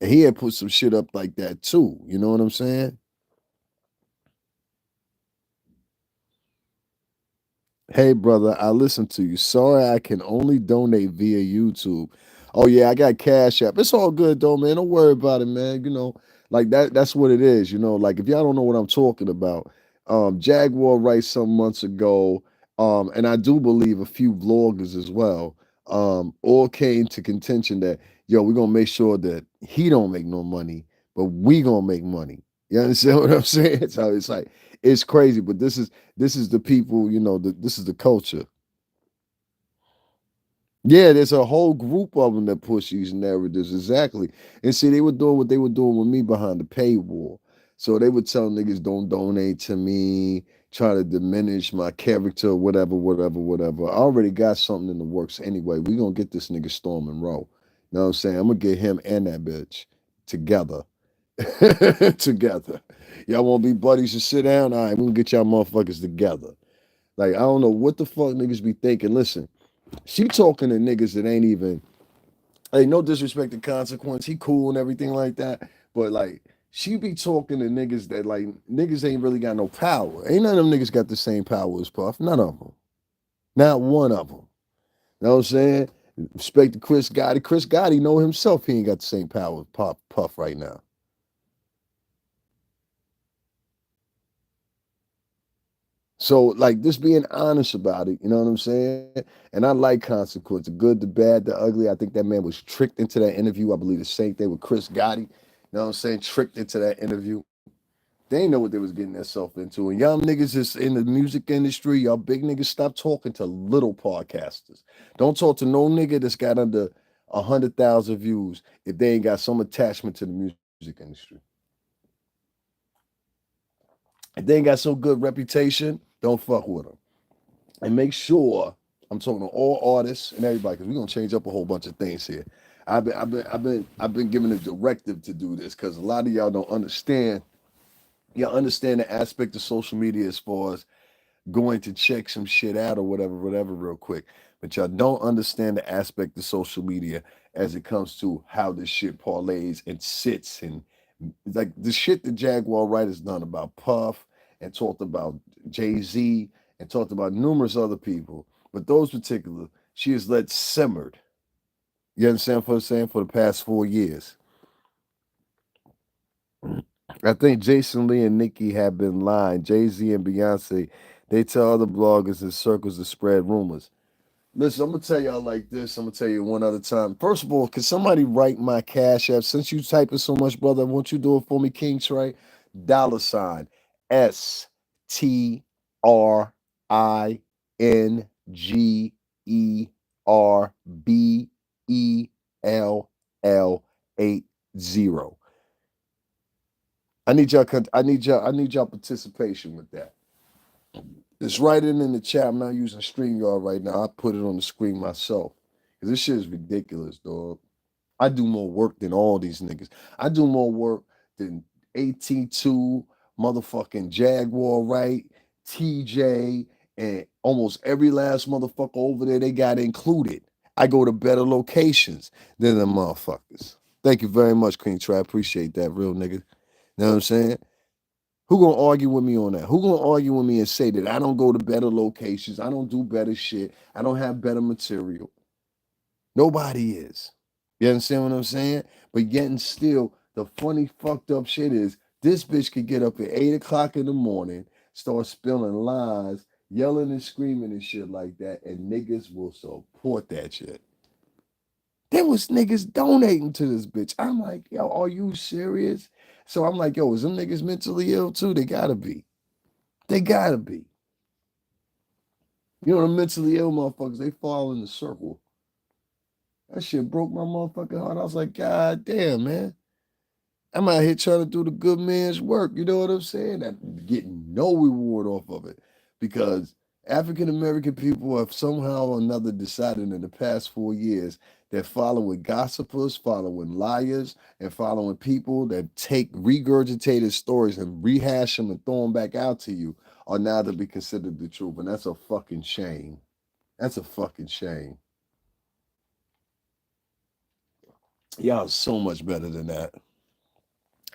And he had put some shit up like that too. You know what I'm saying? Hey, brother, I listen to you. Sorry, I can only donate via YouTube. Oh yeah, I got Cash App. It's all good though, man. Don't worry about it, man. Like that's what it is. Like if y'all don't know what I'm talking about, Jaguar Wright some months ago, and I do believe a few vloggers as well, all came to contention that yo, we're gonna make sure that he don't make no money, but we gonna make money. You understand what I'm saying? So it's like it's crazy, but this is the people, this is the culture. Yeah, there's a whole group of them that push these narratives exactly. And see, they were doing what they were doing with me behind the paywall. So they would tell niggas don't donate to me, try to diminish my character, whatever, whatever, whatever. I already got something in the works anyway. We gonna get this nigga Storm and Row. You know what I'm saying? I'm gonna get him and that bitch together. Together. Y'all wanna be buddies and sit down? All right, we'll get y'all motherfuckers together. Like, I don't know what the fuck niggas be thinking. Listen, she talking to niggas that ain't even, hey, no disrespect to Consequence. He cool and everything like that. But like, she be talking to niggas that like niggas ain't really got no power. Ain't none of them niggas got the same power as Puff. None of them. Not one of them. You know what I'm saying? Respect to Chris Gotti. Chris Gotti know himself he ain't got the same power as Puff right now. So like just being honest about it, you know what I'm saying? And I like Consequence, the good, the bad, the ugly. I think that man was tricked into that interview. I believe the same thing with Chris Gotti. You know what I'm saying? Tricked into that interview. They ain't know what they was getting themselves into. And y'all niggas is in the music industry, y'all big niggas, stop talking to little podcasters. Don't talk to no nigga that's got under 100,000 views if they ain't got some attachment to the music industry. If they ain't got so good reputation, don't fuck with them. And make sure I'm talking to all artists and everybody because we're gonna change up a whole bunch of things here. I've been given a directive to do this because a lot of y'all don't understand. Y'all understand the aspect of social media as far as going to check some shit out or whatever, whatever, real quick. But y'all don't understand the aspect of social media as it comes to how this shit parlays and sits and like the shit that Jaguar Wright has done about Puff and talked about Jay-Z and talked about numerous other people. But those particular, she has let simmered. You understand what I'm saying? For the past 4 years. I think Jason Lee and Nicki have been lying. Jay-Z and Beyonce, they tell other bloggers in circles to spread rumors. Listen, I'm gonna tell y'all like this. I'm gonna tell you one other time. First of all, can somebody write my cash app? Since you typing so much, brother, won't you do it for me, King Trey? $ STRINGERBELL L80. I need y'all participation with that. Just write it in the chat. I'm not using StreamYard right now. I put it on the screen myself. Cause this shit is ridiculous, dog. I do more work than all these niggas. I do more work than AT2, motherfucking Jaguar, Wright, TJ, and almost every last motherfucker over there they got included. I go to better locations than the motherfuckers. Thank you very much, Queen Trap. Appreciate that, real nigga. You know what I'm saying? Who gonna argue with me on that? Who gonna argue with me and say that I don't go to better locations, I don't do better shit, I don't have better material? Nobody is. You understand what I'm saying? But yet and still, the funny fucked up shit is this bitch could get up at 8 o'clock in the morning, start spilling lies, yelling and screaming and shit like that, and niggas will support that shit. There was niggas donating to this bitch. I'm like, yo, are you serious? So I'm like, yo, is them niggas mentally ill too? They gotta be. They gotta be. You know, the mentally ill motherfuckers, they fall in the circle. That shit broke my motherfucking heart. I was like, God damn, man. I'm out here trying to do the good man's work. You know what I'm saying? I'm getting no reward off of it because African American people have somehow or another decided in the past 4 years that following gossipers, following liars, and following people that take regurgitated stories and rehash them and throw them back out to you are now to be considered the truth. And that's a fucking shame. That's a fucking shame. Y'all are so much better than that.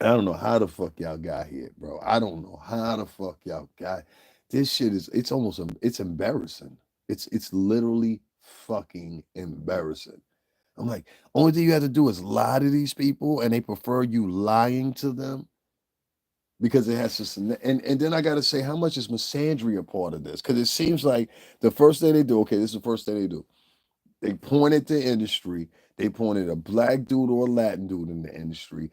I don't know how the fuck y'all got here, bro. I don't know how the fuck y'all got. This shit is it's almost it's embarrassing. It's literally fucking embarrassing. I'm like, only thing you have to do is lie to these people and they prefer you lying to them because it has to and then I gotta say how much is misandry a part of this? Because it seems like the first thing they do, okay, this is the first thing they do. They point at the industry, they point at a black dude or a Latin dude in the industry.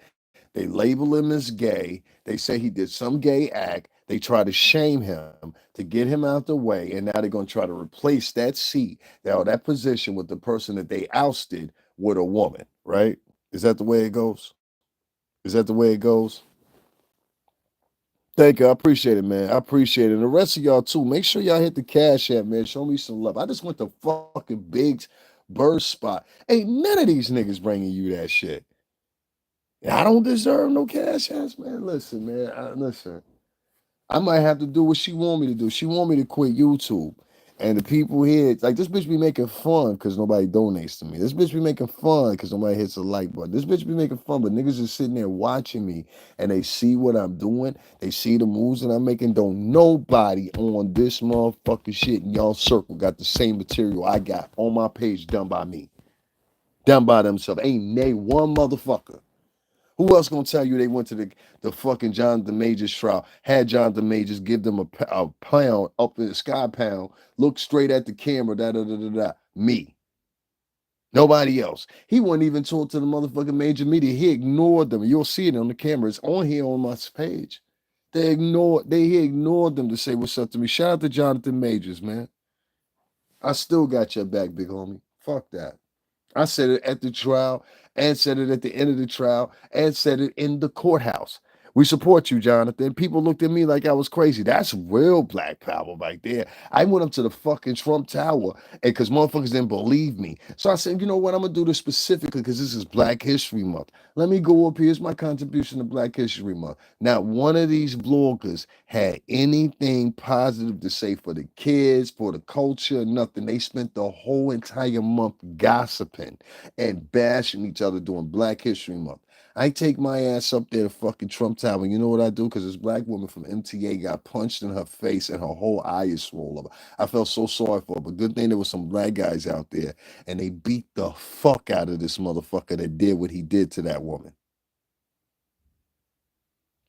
They label him as gay. They say he did some gay act. They try to shame him to get him out the way. And now they're going to try to replace that seat, that position with the person that they ousted with a woman, right? Is that the way it goes? Is that the way it goes? Thank you. I appreciate it, man. I appreciate it. And the rest of y'all, too. Make sure y'all hit the Cash App, man. Show me some love. I just went to fucking Big's Bird Spot. Ain't none of these niggas bringing you that shit. I don't deserve no cash ass, man. Listen, man. Listen. I might have to do what she want me to do. She want me to quit YouTube. And the people here, like this bitch be making fun because nobody donates to me. This bitch be making fun because nobody hits a like button. This bitch be making fun, but niggas is sitting there watching me and they see what I'm doing. They see the moves that I'm making. Don't nobody on this motherfucking shit in y'all circle got the same material I got on my page done by me. Done by themselves. Ain't nay one motherfucker. Who else gonna tell you they went to the fucking Jonathan Majors trial, had Jonathan Majors give them a pound up in the sky pound, look straight at the camera, da da da da da. Me. Nobody else. He wouldn't even talk to the motherfucking major media. He ignored them. You'll see it on the camera. It's on here on my page. He ignored them to say what's up to me. Shout out to Jonathan Majors, man. I still got your back, big homie. Fuck that. I said it at the trial and said it at the end of the trial and said it in the courthouse. We support you, Jonathan. People looked at me like I was crazy. That's real black power right there. I went up to the fucking Trump Tower and because motherfuckers didn't believe me. So I said, you know what? I'm gonna do this specifically because this is Black History Month. Let me go up. Here's my contribution to Black History Month. Not one of these bloggers had anything positive to say for the kids, for the culture, nothing. They spent the whole entire month gossiping and bashing each other during Black History Month. I take my ass up there to fucking Trump Tower. You know what I do? Because this black woman from MTA got punched in her face and her whole eye is swollen up. I felt so sorry for her. But good thing there was some black guys out there and they beat the fuck out of this motherfucker that did what he did to that woman.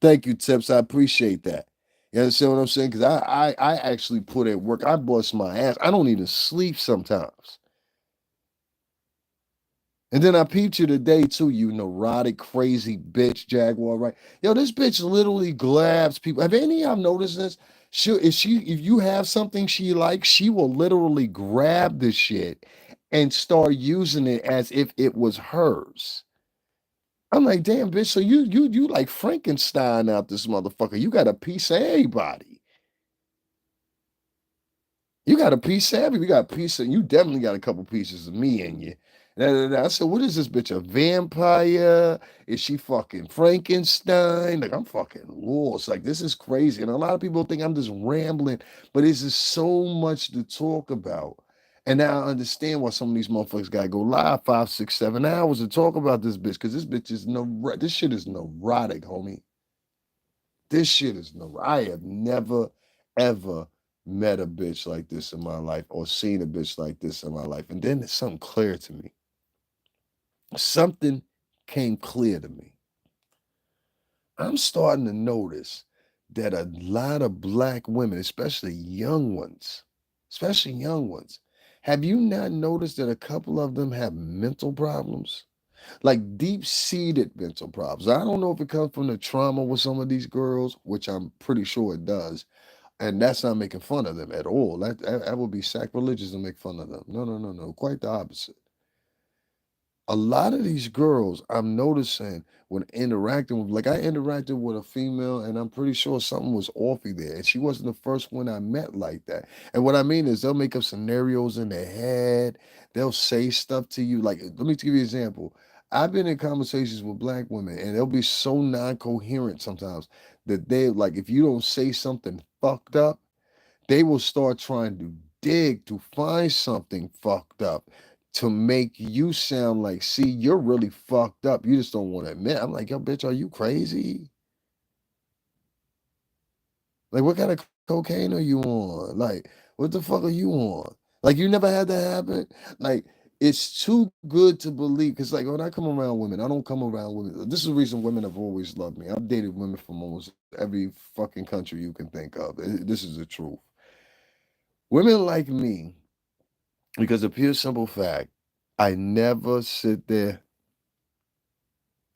Thank you, Tips. I appreciate that. You understand what I'm saying? Because I actually put in work. I bust my ass. I don't even sleep sometimes. And then I peeped you today too, you neurotic, crazy bitch, Jaguar, right? Yo, this bitch literally grabs people. Have any of y'all noticed this? If you have something she likes, she will literally grab the shit and start using it as if it was hers. I'm like, damn, bitch. So you like Frankenstein out this motherfucker. You got a piece of everybody. You got a piece of everybody. You got a piece of you definitely got a couple pieces of me in you. I said, what is this bitch? A vampire? Is she fucking Frankenstein? Like I'm fucking lost. Like this is crazy. And a lot of people think I'm just rambling, but it's just so much to talk about. And now I understand why some of these motherfuckers gotta go live 5, 6, 7 hours to talk about this bitch. Cause this bitch is this shit is neurotic, homie. This shit is no. I have never ever met a bitch like this in my life or seen a bitch like this in my life. And then there's something clear to me. Something came clear to me. I'm starting to notice that a lot of black women, especially young ones, have you not noticed that a couple of them have mental problems? Like deep-seated mental problems. I don't know if it comes from the trauma with some of these girls, which I'm pretty sure it does. And that's not making fun of them at all. That would be sacrilegious to make fun of them. No, no, no, no. Quite the opposite. A lot of these girls I'm noticing when interacting with, like I interacted with a female, and I'm pretty sure something was offy there. And she wasn't the first one I met like that. And what I mean is they'll make up scenarios in their head. They'll say stuff to you. Like, let me give you an example. I've been in conversations with black women, and they'll be so non-coherent sometimes that they like if you don't say something fucked up, they will start trying to dig to find something fucked up to make you sound like, see, you're really fucked up. You just don't want to admit. I'm like, yo, bitch, are you crazy? Like, what kind of cocaine are you on? Like, what the fuck are you on? Like, you never had that happen? Like, it's too good to believe. Because, like, when I come around women, I don't come around women. This is the reason women have always loved me. I've dated women from almost every fucking country you can think of. This is the truth. Women like me, because of pure simple fact, I never sit there.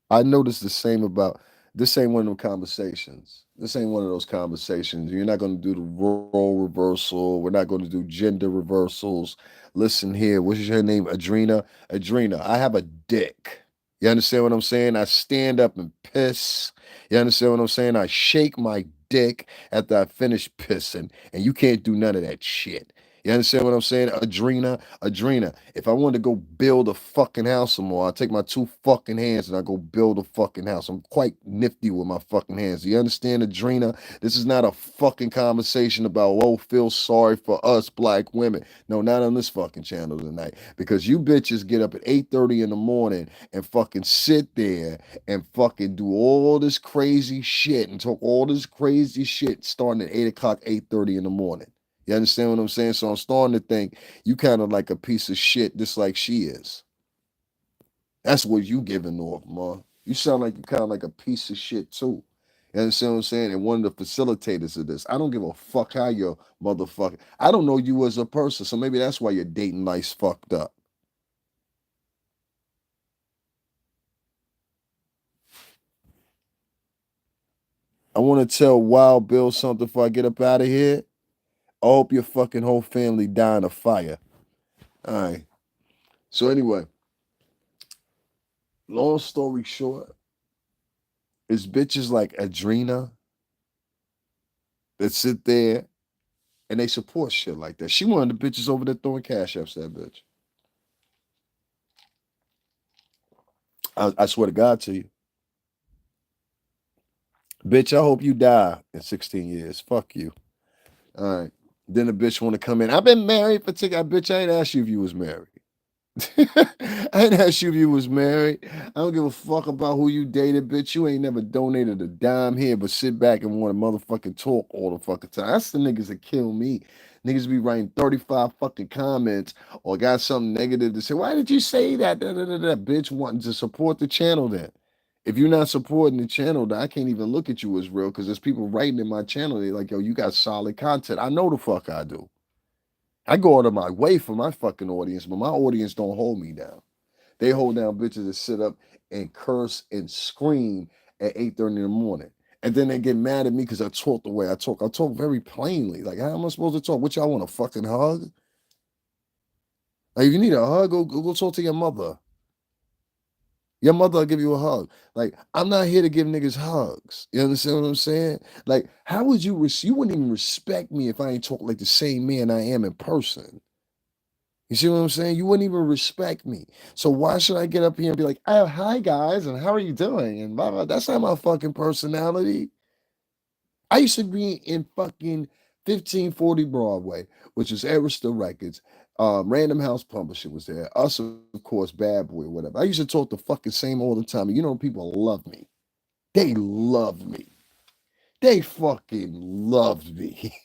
I notice the same about this ain't one of them conversations. This ain't one of those conversations. You're not going to do the role reversal. We're not going to do gender reversals. Listen here. What's your name? Adrena. Adrena, I have a dick. You understand what I'm saying? I stand up and piss. You understand what I'm saying? I shake my dick after I finish pissing, and you can't do none of that shit. You understand what I'm saying? Adrena, Adrena. If I wanted to go build a fucking house some more, I take my two fucking hands and I go build a fucking house. I'm quite nifty with my fucking hands. Do you understand, Adrena? This is not a fucking conversation about, oh, feel sorry for us black women. No, not on this fucking channel tonight. Because you bitches get up at 8:30 in the morning and fucking sit there and fucking do all this crazy shit and talk all this crazy shit starting at 8 o'clock, 8:30 in the morning. You understand what I'm saying? So I'm starting to think you kind of like a piece of shit, just like she is. That's what you giving off, ma. You sound like you kind of like a piece of shit too. You understand what I'm saying? And one of the facilitators of this. I don't give a fuck how you're motherfucker. I don't know you as a person, so maybe that's why your dating life's fucked up. I want to tell Wild Bill something before I get up out of here. I hope your fucking whole family die in a fire. All right. So anyway, long story short, it's bitches like Adrena that sit there and they support shit like that. She one of the bitches over there throwing Cashapps at that bitch. I swear to God to you. Bitch, I hope you die in 16 years. Fuck you. All right. Then the bitch want to come in. I've been married for bitch, I ain't asked you if you was married. I didn't ask you if you was married. I don't give a fuck about who you dated, bitch. You ain't never donated a dime here, but sit back and want to motherfucking talk all the fucking time. That's the niggas that kill me. Niggas be writing 35 fucking comments or got something negative to say. Why did you say that? Da, da, da, da. Bitch wanting to support the channel then. If you're not supporting the channel, then I can't even look at you as real because there's people writing in my channel. They're like, yo, you got solid content. I know the fuck I do. I go out of my way for my fucking audience, but my audience don't hold me down. They hold down bitches that sit up and curse and scream at 8:30 in the morning. And then they get mad at me because I talk the way I talk. I talk very plainly. Like, how am I supposed to talk? What y'all want, a fucking hug? Like, if you need a hug, go talk to your mother. Your mother will give you a hug. Like, I'm not here to give niggas hugs. You understand what I'm saying? Like, how would you wouldn't even respect me if I ain't talk like the same man I am in person. You see what I'm saying? You wouldn't even respect me. So why should I get up here and be like, oh, hi guys, and how are you doing? And blah, blah. That's not my fucking personality. I used to be in fucking 1540 Broadway, which is Arista Records. Random House Publishing was there. Us, of course, Bad Boy, whatever. I used to talk the fucking same all the time. And you know, people love me. They love me. They fucking loved me.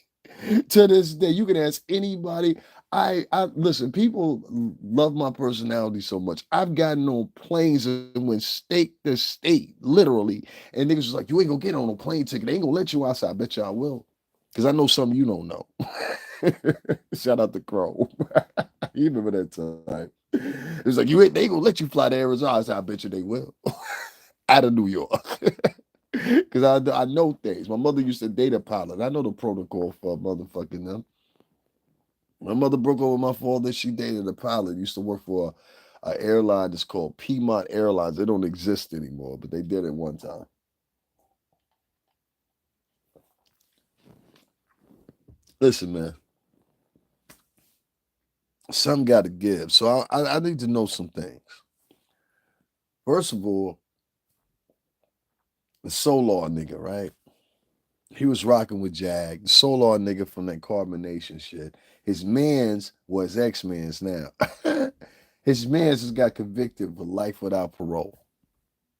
To this day, you can ask anybody. I listen. People love my personality so much. I've gotten on planes and went state to state, literally, and niggas was like, "You ain't gonna get on a plane ticket. They ain't gonna let you outside." I bet you I will, because I know something you don't know. Shout out to Crow. You remember that time? It's like you ain't. They ain't gonna let you fly to Arizona. I said, I bet you they will. Out of New York. Because I know things. My mother used to date a pilot. I know the protocol for motherfucking them. My mother broke up with my father. She dated a pilot. Used to work for a airline that's called Piedmont Airlines. They don't exist anymore, but they did it one time. Listen, man, some got to give. So I need to know some things. First of all, the Solar nigga, right? He was rocking with Jag, the Solar nigga from that Carbonation shit. His man's was ex-man's now. His man's just got convicted for life without parole.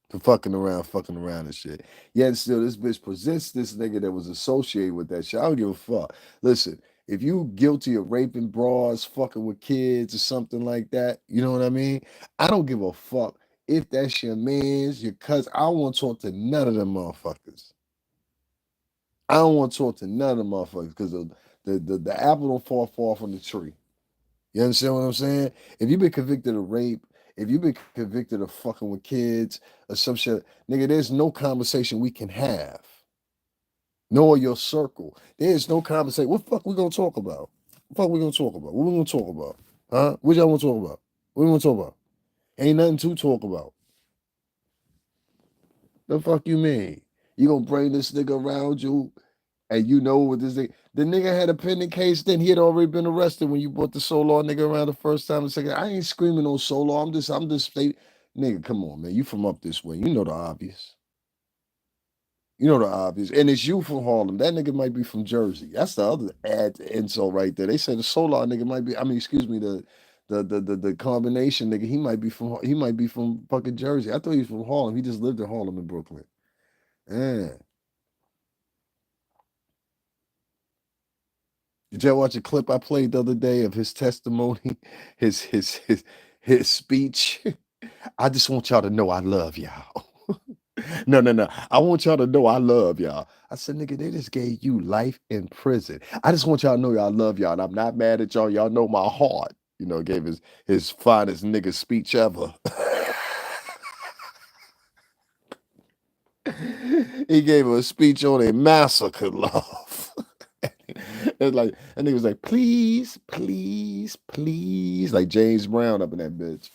For fucking around and shit. Yet still, this bitch presents this nigga that was associated with that shit. I don't give a fuck. Listen, if you guilty of raping bras, fucking with kids or something like that, you know what I mean? I don't give a fuck if that's your man's, your cousin. I don't want to talk to none of them motherfuckers. I don't want to talk to none of them motherfuckers because the apple don't fall far from the tree. You understand what I'm saying? If you've been convicted of rape, if you've been convicted of fucking with kids or some shit, nigga, there's no conversation we can have. Nor your circle. There's no conversation. What the fuck we gonna talk about? What the fuck we gonna talk about? What we gonna talk about? Huh? What y'all wanna talk about? What we gonna talk about? Ain't nothing to talk about. The fuck you mean? You gonna bring this nigga around you and you know what this nigga, the nigga had a pending case, then he had already been arrested when you brought the Solar nigga around the first time and second. I ain't screaming on Solar. I'm just state nigga, come on, man. You from up this way. You know the obvious. You know the obvious. And it's you from Harlem. That nigga might be from Jersey. That's the other ad insult right there. They said the Solar nigga might be, I mean, excuse me, the combination nigga, he might be from fucking Jersey. I thought he was from Harlem. He just lived in Harlem and Brooklyn. Yeah. Did y'all watch a clip I played the other day of his testimony, his his his his speech? I just want y'all to know I love y'all. No, no, no. I want y'all to know I love y'all. I said, nigga, they just gave you life in prison. I just want y'all to know y'all love y'all. And I'm not mad at y'all. Y'all know my heart. You know, gave his finest nigga speech ever. He gave a speech on a massacre love. It's like and he was like, please, please, please, like James Brown up in that bitch.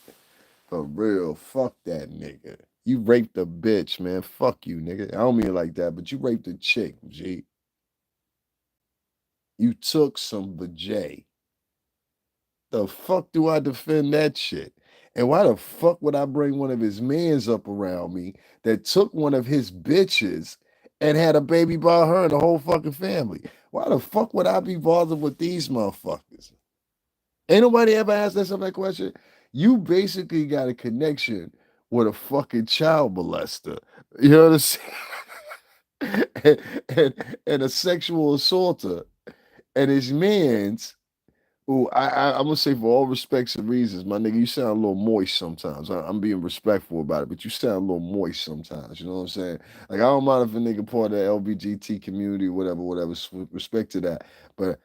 For real, fuck that nigga. You raped a bitch, man. Fuck you, nigga. I don't mean it like that, but you raped a chick, G. You took some vajay. The fuck do I defend that shit? And why the fuck would I bring one of his mans up around me that took one of his bitches and had a baby by her and the whole fucking family? Why the fuck would I be bothered with these motherfuckers? Ain't nobody ever asked themselves that question. You basically got a connection with a fucking child molester. You know what I'm saying? And a sexual assaulter. And his man's who I'm gonna say for all respects and reasons, my nigga, you sound a little moist sometimes. I'm being respectful about it, but you sound a little moist sometimes. You know what I'm saying? Like I don't mind if a nigga part of the LBGT community, whatever, whatever. Respect to that, but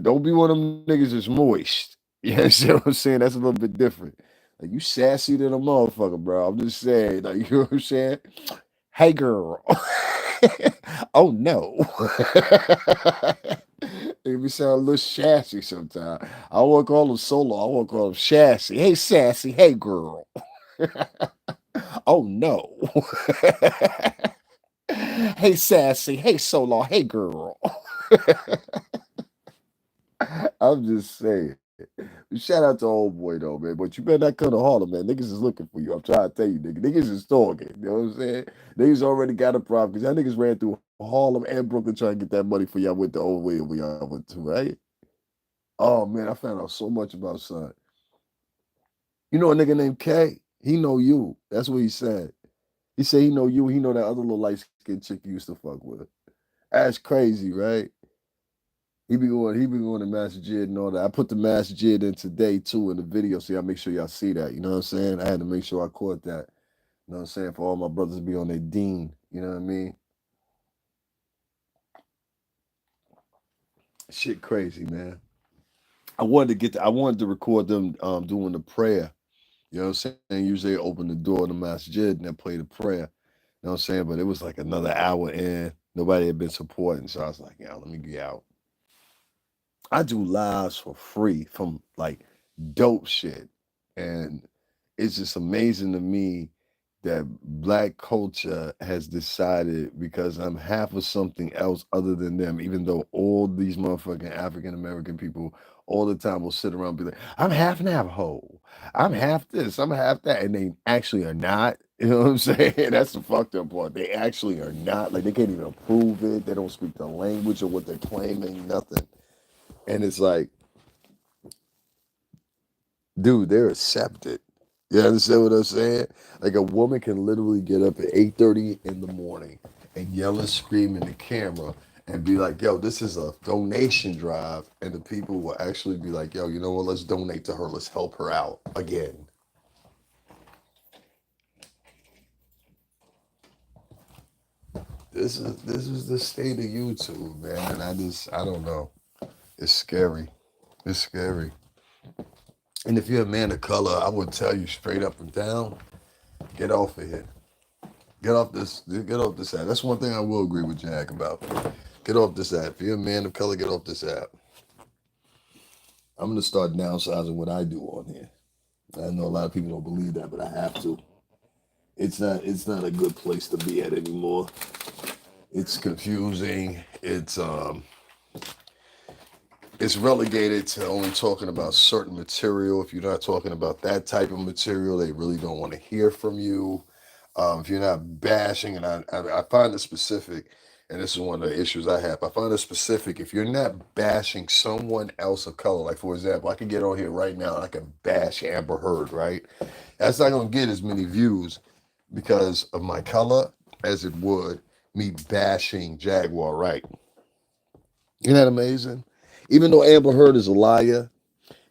don't be one of them niggas that's moist. You understand what I'm saying? That's a little bit different. Like you sassy than a motherfucker, bro. I'm just saying. Like you know what I'm saying? Hey girl. Oh no. It be sound a little sassy sometimes. I won't call them solo. I won't call them sassy. Hey sassy. Hey girl. Oh no. Hey sassy, hey solo, hey girl. I'm just saying. Shout out to old boy though, man. But you better not come to Harlem, man. Niggas is looking for you. I'm trying to tell you, nigga. Niggas is stalking. You know what I'm saying? Niggas already got a problem because y'all niggas ran through Harlem and Brooklyn trying to get that money for y'all went the old way where y'all went to, right? Oh man, I found out so much about son. You know a nigga named K? He know you. That's what he said. He said he know you. He know that other little light skinned chick you used to fuck with. That's crazy, right? He be going to Masjid and all that. I put the Masjid in today too in the video, so y'all make sure y'all see that. You know what I'm saying? I had to make sure I caught that. You know what I'm saying? For all my brothers to be on their dean. You know what I mean? Shit crazy, man. I wanted to record them doing the prayer. You know what I'm saying? Usually they open the door in the masjid and they play the prayer. You know what I'm saying? But it was like another hour in. Nobody had been supporting. So I was like, yeah, let me get out. I do lives for free from like dope shit. And it's just amazing to me that black culture has decided because I'm half of something else other than them, even though all these motherfucking African American people all the time will sit around and be like, I'm half Navajo, I'm half this, I'm half that. And they actually are not. You know what I'm saying? That's the fucked up part. They actually are not. Like they can't even prove it. They don't speak the language or what they're claiming, nothing. And it's like, dude, they're accepted. You understand what I'm saying? Like a woman can literally get up at 8:30 in the morning and yell and scream in the camera and be like, yo, this is a donation drive. And the people will actually be like, yo, you know what? Let's donate to her. Let's help her out again. This is the state of YouTube, man. And I don't know. It's scary. It's scary. And if you're a man of color, I would tell you straight up and down, get off of here. Get off this app. That's one thing I will agree with Jack about. Get off this app. If you're a man of color, get off this app. I'm gonna start downsizing what I do on here. I know a lot of people don't believe that, but I have to. It's not a good place to be at anymore. It's confusing. It's relegated to only talking about certain material. If you're not talking about that type of material, they really don't want to hear from you. If you're not bashing, and I find it specific, and this is one of the issues I have. I find it specific if you're not bashing someone else of color. Like for example, I can get on here right now and I can bash Amber Heard, right? That's not gonna get as many views because of my color as it would me bashing Jaguar, right? Isn't that amazing? Even though Amber Heard is a liar,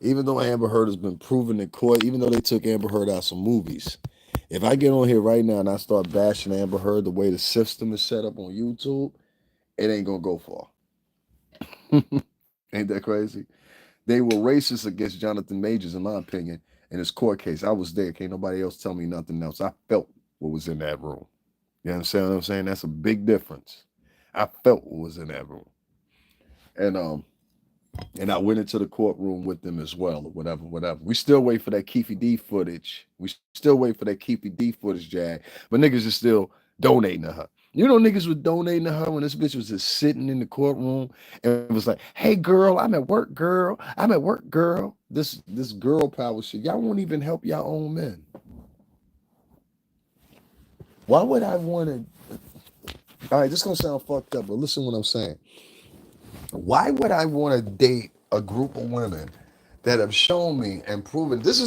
even though Amber Heard has been proven in court, even though they took Amber Heard out some movies, if I get on here right now and I start bashing Amber Heard the way the system is set up on YouTube, it ain't gonna go far. Ain't that crazy? They were racist against Jonathan Majors, in my opinion, in his court case. I was there. Can't nobody else tell me nothing else. I felt what was in that room. You understand what I'm saying? That's a big difference. I felt what was in that room. And and I went into the courtroom with them as well, or whatever, whatever. We still wait for that Keefy D footage. We still wait for that Keefy D footage, Jag. But niggas is still donating to her. You know, niggas was donating to her when this bitch was just sitting in the courtroom and it was like, "Hey, girl, I'm at work, girl. I'm at work, girl." This girl power shit. Y'all won't even help y'all own men. Why would I want to? All right, this gonna sound fucked up, but listen to what I'm saying. Why would I want to date a group of women that have shown me and proven this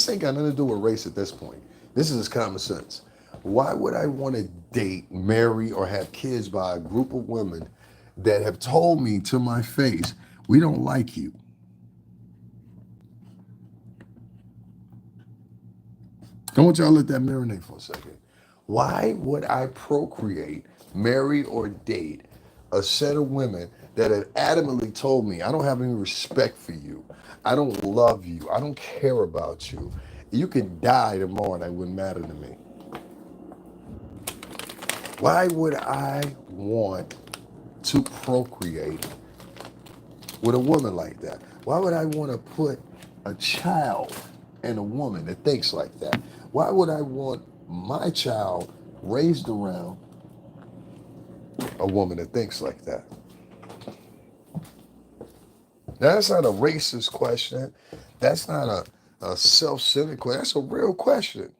ain't got nothing to do with race at this point. This is just common sense. Why would I want to date, marry, or have kids by a group of women that have told me to my face, we don't like you? I want y'all to let that marinate for a second. Why would I procreate, marry, or date a set of women that have adamantly told me, I don't have any respect for you, I don't love you, I don't care about you. You could die tomorrow and that wouldn't matter to me. Why would I want to procreate with a woman like that? Why would I want to put a child in a woman that thinks like that? Why would I want my child raised around a woman that thinks like that? That's not a racist question. That's not a self-centered question. That's a real question.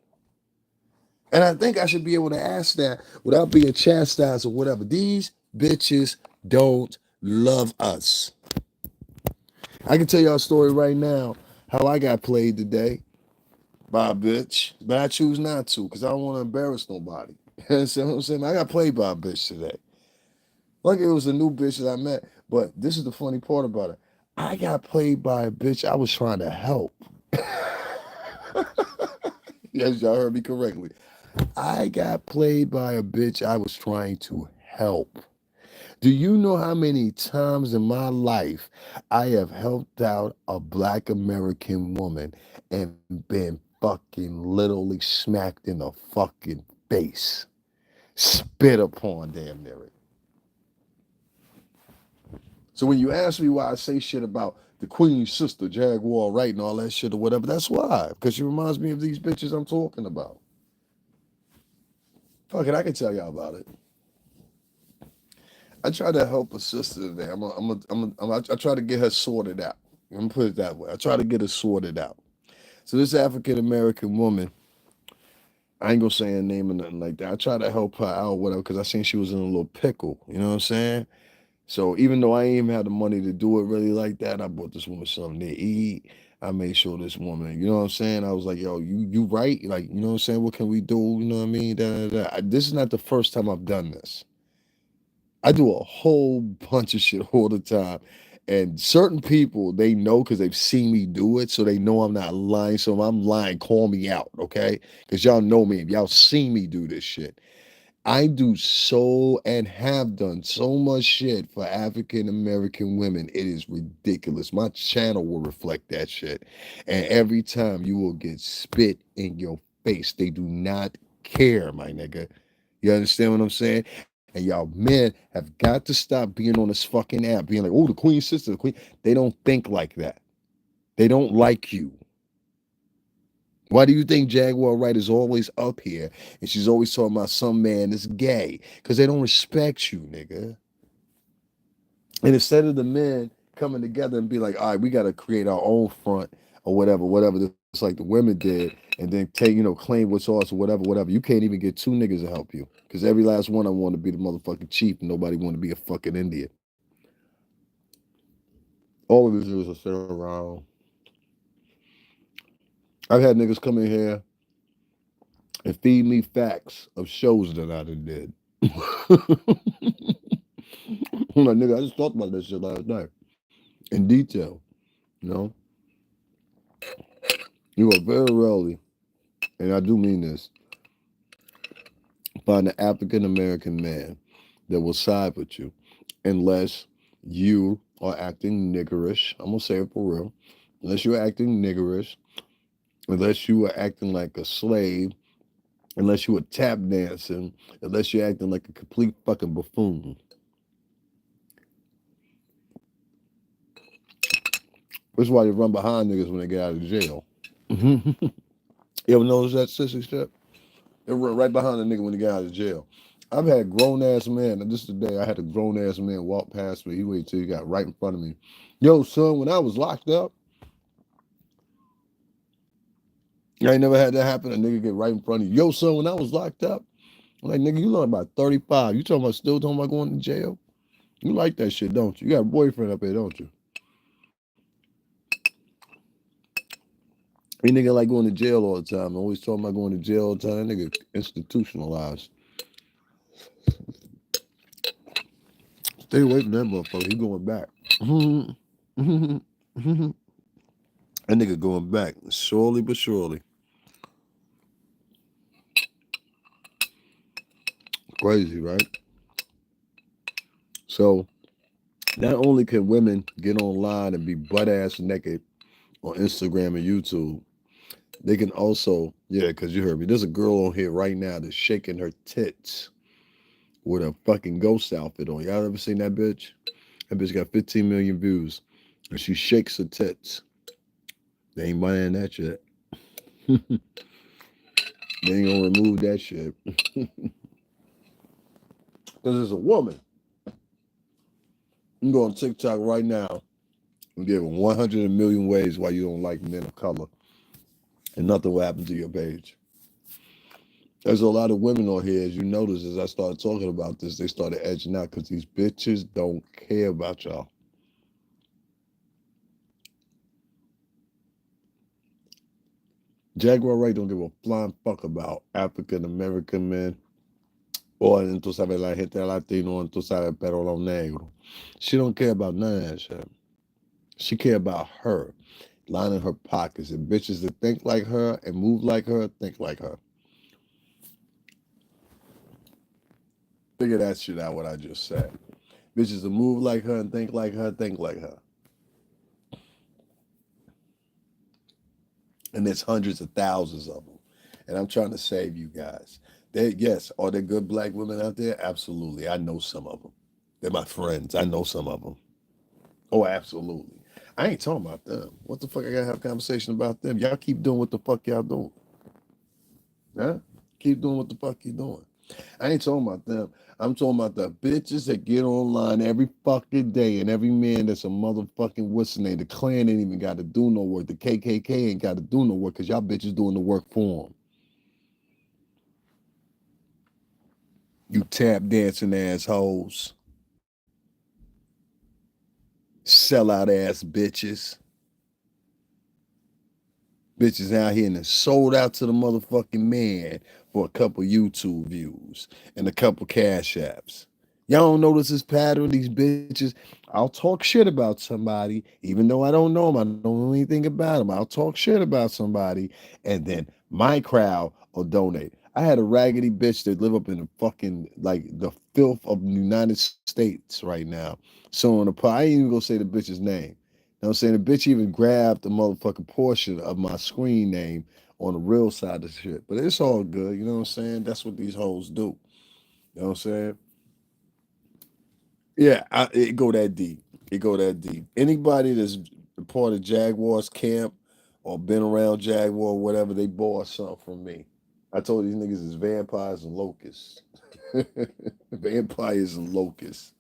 And I think I should be able to ask that without being chastised or whatever. These bitches don't love us. I can tell y'all a story right now how I got played today by a bitch, but I choose not to because I don't want to embarrass nobody. You know what I'm saying? I got played by a bitch today. Like it was a new bitch that I met. But this is the funny part about it. I got played by a bitch I was trying to help. Yes, y'all heard me correctly. I got played by a bitch I was trying to help. Do you know how many times in my life I have helped out a black American woman and been fucking literally smacked in the fucking face? Spit upon damn near it. So when you ask me why I say shit about the Queen's sister, Jaguar, Wright, and all that shit or whatever, that's why. Because she reminds me of these bitches I'm talking about. Fuck it, I can tell y'all about it. I tried to help a sister today. I try to get her sorted out. I'm gonna put it that way. I try to get her sorted out. So this African American woman, I ain't gonna say her name or nothing like that. I try to help her out, whatever, because I seen she was in a little pickle. You know what I'm saying? So even though I ain't even had the money to do it really like that, I bought this woman something to eat. I made sure this woman, you know what I'm saying? I was like, yo, you right? Like, you know what I'm saying? What can we do? You know what I mean? This is not the first time I've done this. I do a whole bunch of shit all the time. And certain people, they know because they've seen me do it, so they know I'm not lying. So if I'm lying, call me out, okay? Because y'all know me. Y'all seen me do this shit. I do so and have done so much shit for African American women. It is ridiculous. My channel will reflect that shit. And every time you will get spit in your face. They do not care, my nigga. You understand what I'm saying? And y'all men have got to stop being on this fucking app, being like, oh, the Queen's sister, the Queen. They don't think like that. They don't like you. Why do you think Jaguar Wright is always up here and she's always talking about some man that's gay? Because they don't respect you, nigga. And instead of the men coming together and be like, all right, we got to create our own front or whatever, just like the women did, and then take, claim what's ours or whatever. You can't even get two niggas to help you. Because every last one of them want to be the motherfucking chief and nobody want to be a fucking Indian. All of this is to sit around. I've had niggas come in here and feed me facts of shows that I done did. I'm like, nigga, I just talked about that shit last night in detail. You know, you are very rarely, and I do mean this, find an African American man that will side with you unless you are acting niggerish. I'm gonna say it for real. Unless you're acting niggerish, unless you are acting like a slave, unless you are tap dancing, unless you're acting like a complete fucking buffoon. That's why they run behind niggas when they get out of jail. You ever notice that sissy shit? They run right behind the nigga when he got out of jail. I've had grown ass man, and this is the day I had a grown ass man walk past me. He waited till he got right in front of me. Yo, son, when I was locked up, I ain't never had that happen. A nigga get right in front of you. Yo, son, when I was locked up, I'm like, nigga, you look about 35. You still talking about going to jail? You like that shit, don't you? You got a boyfriend up there, don't you? You nigga like going to jail all the time. Always talking about going to jail all the time. That nigga institutionalized. Stay away from that motherfucker. He going back. That nigga going back. Slowly but surely. Crazy, right? So not only can women get online and be butt ass naked on Instagram and YouTube, they can also, yeah, because you heard me. There's a girl on here right now that's shaking her tits with a fucking ghost outfit on. Y'all ever seen that bitch? That bitch got 15 million views. And she shakes her tits. They ain't buying that shit. They ain't gonna remove that shit. Because it's a woman. You can go on TikTok right now and give 100 million ways why you don't like men of color, and nothing will happen to your page. There's a lot of women on here, as you notice, as I started talking about this, they started edging out because these bitches don't care about y'all. Jaguar Wright don't give a flying fuck about African American men. Or tú sabes, la gente latino, tú sabes, pero lo negro. She don't care about none of that shit. She care about her, lining her pockets, and bitches that think like her and move like her, think like her. Figure that shit out, what I just said. Bitches that move like her and think like her, think like her. And there's hundreds of thousands of them. And I'm trying to save you guys. Yes, are there good black women out there? Absolutely. I know some of them. They're my friends. I know some of them. Oh, absolutely. I ain't talking about them. What the fuck I gotta have a conversation about them? Y'all keep doing what the fuck y'all doing. Huh? Keep doing what the fuck you doing. I ain't talking about them. I'm talking about the bitches that get online every fucking day, and every man that's a motherfucking what's the name. The Klan ain't even got to do no work. The KKK ain't got to do no work because y'all bitches doing the work for them. You tap dancing assholes, sellout ass bitches. Bitches out here and then sold out to the motherfucking man for a couple YouTube views and a couple cash apps. Y'all don't notice this pattern, these bitches. I'll talk shit about somebody, even though I don't know them, I don't know anything about them. I'll talk shit about somebody, and then my crowd will donate. I had a raggedy bitch that live up in the fucking, like, the filth of the United States right now. So on the I ain't even gonna say the bitch's name. You know what I'm saying? The bitch even grabbed the motherfucking portion of my screen name on the real side of the shit. But it's all good, you know what I'm saying? That's what these hoes do. You know what I'm saying? Yeah, it go that deep. It go that deep. Anybody that's part of Jaguar's camp or been around Jaguar, whatever, they bought something from me. I told these niggas is vampires and locusts. Vampires and locusts.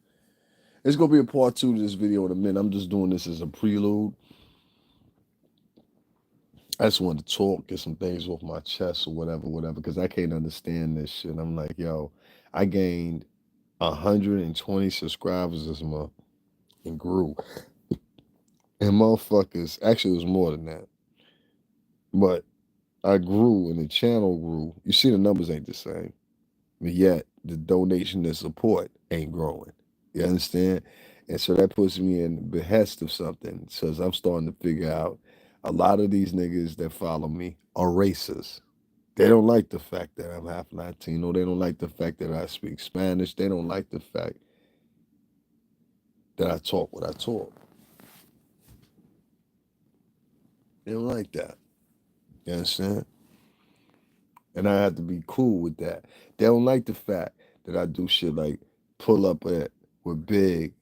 It's gonna be a part two to this video in a minute. I'm just doing this as a prelude. I just wanted to talk, get some things off my chest or whatever, whatever, because I can't understand this shit. I'm like, yo, I gained 120 subscribers this month and grew. And motherfuckers, actually, it was more than that. But I grew and the channel grew. You see, the numbers ain't the same. But yet, the donation and support ain't growing. You understand? And so that puts me in behest of something. So as I'm starting to figure out a lot of these niggas that follow me are racist. They don't like the fact that I'm half Latino. They don't like the fact that I speak Spanish. They don't like the fact that I talk what I talk. They don't like that. You understand? And I have to be cool with that. They don't like the fact that I do shit like pull up at with Big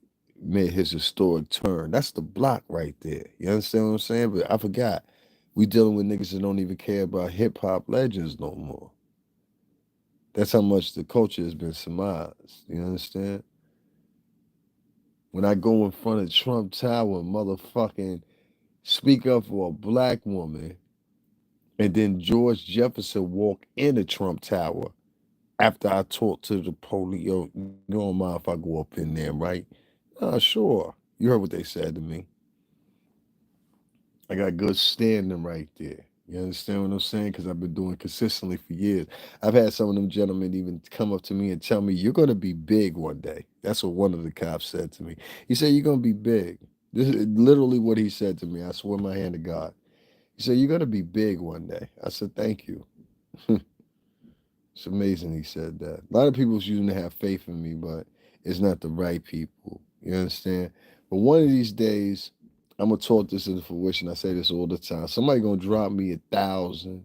made his historic turn. That's the block right there. You understand what I'm saying? But I forgot. We dealing with niggas that don't even care about hip hop legends no more. That's how much the culture has been surmised. You understand? When I go in front of Trump Tower and motherfucking speak up for a black woman, and then George Jefferson walk into Trump Tower after I talk to the police, yo, you don't mind if I go up in there, right? Sure. You heard what they said to me. I got good standing right there. You understand what I'm saying? Because I've been doing consistently for years. I've had some of them gentlemen even come up to me and tell me, you're going to be big one day. That's what one of the cops said to me. He said, you're going to be big. This is literally what he said to me. I swear my hand to God. He said, you're going to be big one day. I said, thank you. It's amazing he said that. A lot of people's using to have faith in me, but it's not the right people. You understand? But one of these days, I'm gonna talk this into fruition. I say this all the time. Somebody gonna drop me $1,000,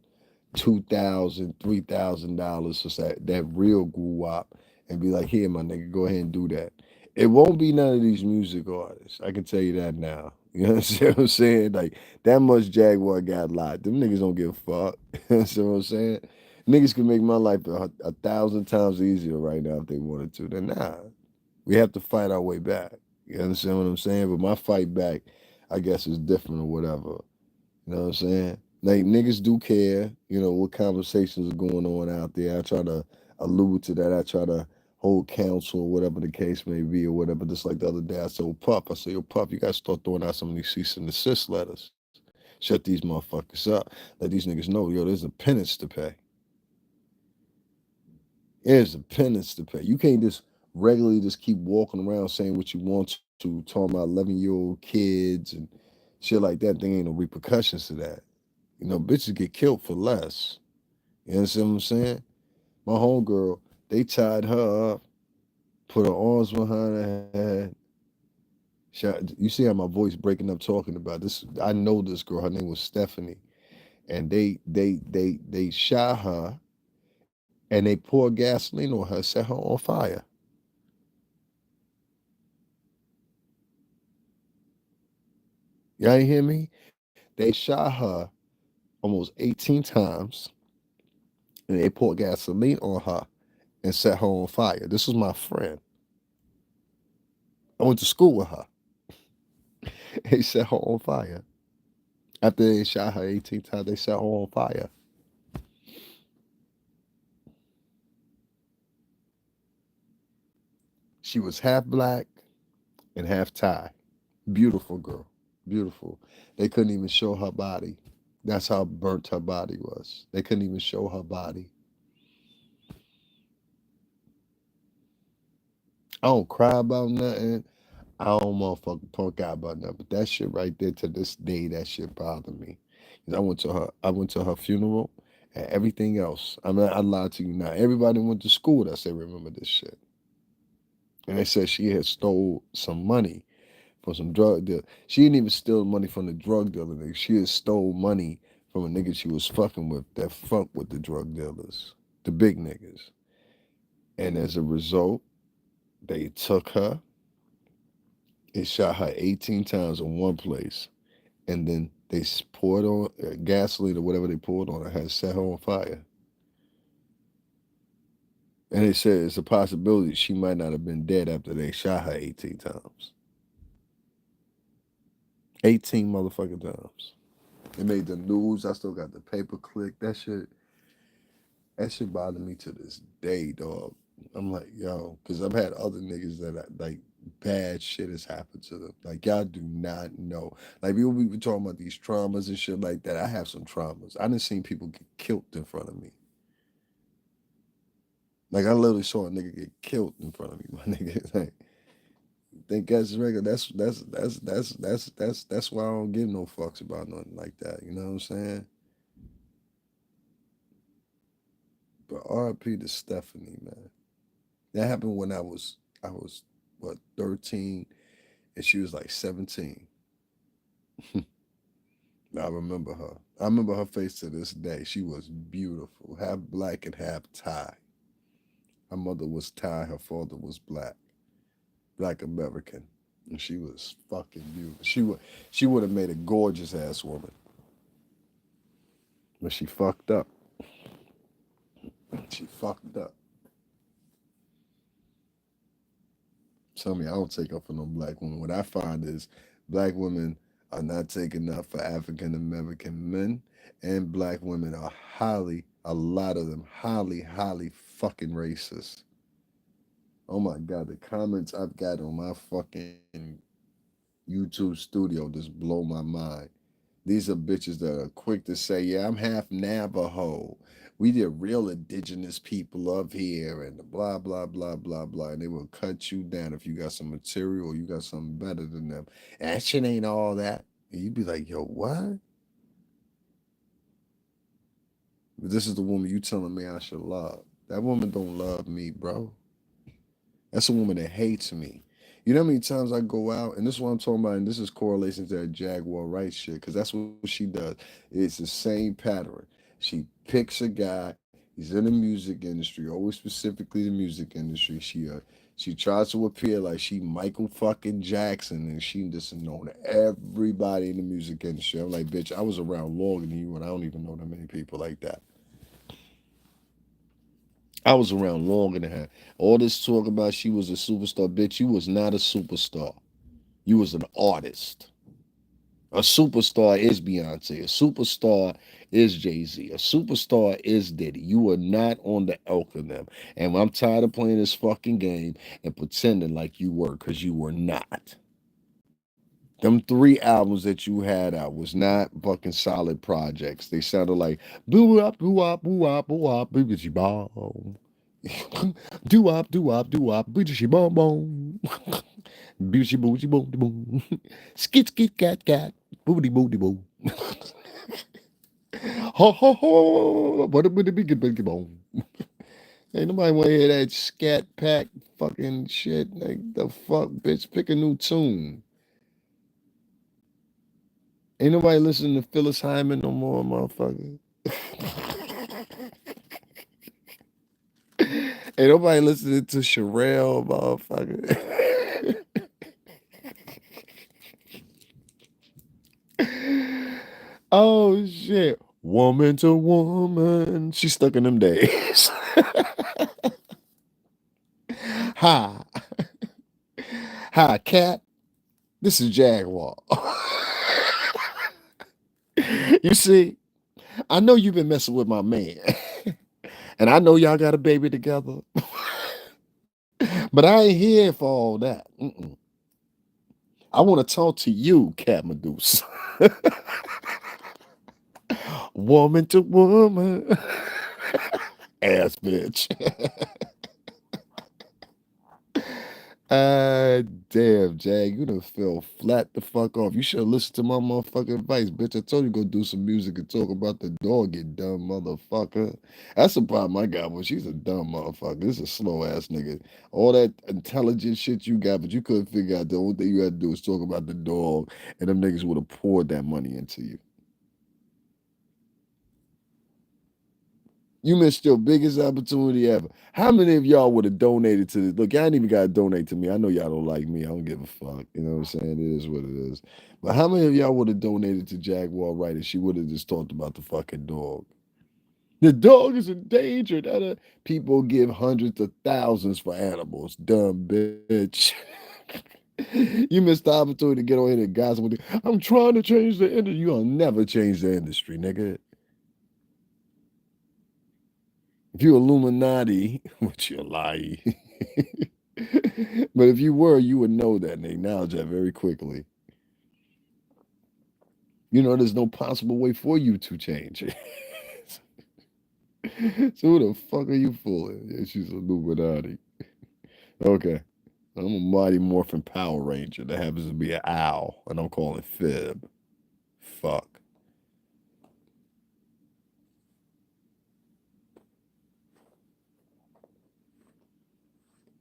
$2,000, $3,000 for that real guwap and be like, here, my nigga, go ahead and do that. It won't be none of these music artists. I can tell you that now. You understand what I'm saying? Like that much Jaguar got locked. Them niggas don't give a fuck. You understand what I'm saying? Niggas can make my life a thousand times easier right now if they wanted to. Then nah, we have to fight our way back. You understand what I'm saying? But my fight back, I guess, is different or whatever. You know what I'm saying? Like niggas do care, what conversations are going on out there. I try to allude to that. I try to hold counsel or whatever the case may be or whatever. Just like the other day, I said, Pup, I said, yo, Pup, you gotta start throwing out some of these cease and desist letters. Shut these motherfuckers up. Let these niggas know, yo, there's a penance to pay. There's a penance to pay. You can't just regularly just keep walking around saying what you want to, talking about 11-year-old kids and shit like that. There ain't no repercussions to that. Bitches get killed for less. You understand what I'm saying? My homegirl, they tied her up, put her arms behind her head. You see how my voice breaking up talking about this? I know this girl. Her name was Stephanie, and they shot her and they poured gasoline on her, set her on fire. Y'all ain't hear me? They shot her almost 18 times, and they poured gasoline on her and set her on fire. This was my friend. I went to school with her. They set her on fire. After they shot her 18 times, they set her on fire. She was half black and half Thai. Beautiful girl. Beautiful. They couldn't even show her body. That's how burnt her body was. They couldn't even show her body. I don't cry about nothing. I don't motherfucking punk out about nothing. But that shit right there to this day, that shit bothered me. 'Cause I went to her funeral and everything else. I mean, I lied to you now. Everybody went to school with us. They remember this shit. And they said she had stole some money from some drug deal. She didn't even steal money from the drug dealer. Nigga. She had stole money from a nigga she was fucking with that fuck with the drug dealers, the big niggas. And as a result, they took her and shot her 18 times in one place. And then they poured on gasoline or whatever they poured on her, had set her on fire. And they said it's a possibility she might not have been dead after they shot her 18 times. 18 motherfucking times. It made the news. I still got the paper clip. That shit bothered me to this day, dog. I'm like, yo, because I've had other niggas that like bad shit has happened to them. Like y'all do not know. Like we were talking about these traumas and shit like that. I have some traumas. I done seen people get killed in front of me. Like I literally saw a nigga get killed in front of me. My nigga, like, think that's regular. That's why I don't give no fucks about nothing like that. You know what I'm saying? But R.I.P. to Stephanie, man. That happened when I was what 13 and she was like 17. I remember her. I remember her face to this day. She was beautiful, half black and half Thai. Her mother was Thai, her father was black American. And she was fucking beautiful. She would have made a gorgeous ass woman. But she fucked up. She fucked up. Tell me I don't take up for no black woman. What I find is black women are not taking up for African American men, and black women are a lot of them, highly fucking racist. Oh my God, the comments I've got on my fucking YouTube studio just blow my mind. These are bitches that are quick to say, yeah, I'm half Navajo. We the real indigenous people of here and the blah, blah, blah, blah, blah. And they will cut you down if you got some material or you got something better than them. And that shit ain't all that. And you'd be like, yo, what? But this is the woman you telling me I should love. That woman don't love me, bro. That's a woman that hates me. You know how many times I go out, and this is what I'm talking about, and this is correlation to that Jaguar Wright shit, because that's what she does. It's the same pattern. She picks a guy, he's in the music industry, always specifically the music industry. She tries to appear like she Michael fucking Jackson, and she just known everybody in the music industry. I'm like, bitch, I was around longer than you, and I don't even know that many people like that. I was around longer than her. All this talk about she was a superstar, bitch. You was not a superstar. You was an artist. A superstar is Beyonce. A superstar is Jay-Z. A superstar is Diddy. You are not on the elk of them. And I'm tired of playing this fucking game and pretending like you were, because you were not. Them three albums that you had out was not fucking solid projects. They sounded like boo wop, boo wop, boo wop, boo wop, boo bomb. Doo wop, doo wop, doo wop, boo bomb boom. Booty booty boom boom. Skit skit cat cat. Booty booty boom. Ho ho ho. What a big boom. Ain't nobody want to hear that scat pack fucking shit. Like the fuck, bitch. Pick a new tune. Ain't nobody listening to Phyllis Hyman no more, motherfucker. Ain't nobody listening to Sherelle, motherfucker. Oh shit. Woman to woman. She's stuck in them days. Hi. Hi, cat. This is Jaguar. You see, I know you've been messing with my man. And I know y'all got a baby together. But I ain't here for all that. Mm-mm. I want to talk to you, Cat Medusa. Woman to woman. Ass bitch. Damn, Jag, you done fell flat the fuck off. You should have listened to my motherfucking advice, bitch. I told you go do some music and talk about the dog, you dumb motherfucker. That's the problem I got with. She's a dumb motherfucker. This is a slow ass nigga. All that intelligent shit you got, but you couldn't figure out the only thing you had to do was talk about the dog, and them niggas would have poured that money into you. You missed your biggest opportunity ever. How many of y'all would have donated to this? Look, y'all ain't even got to donate to me. I know y'all don't like me. I don't give a fuck. You know what I'm saying? It is what it is. But how many of y'all would have donated to Jaguar Wright if she would have just talked about the fucking dog? The dog is endangered. People give hundreds of thousands for animals. Dumb bitch. You missed the opportunity to get on here and gossip with it. I'm trying to change the industry. You'll never change the industry, nigga. If you Illuminati, which you're lying, but if you were, you would know that and acknowledge that very quickly. You know, there's no possible way for you to change it. So who the fuck are you fooling? Yeah, she's Illuminati. Okay. I'm a Mighty Morphin Power Ranger that happens to be an owl, and I'm calling Fib. Fuck.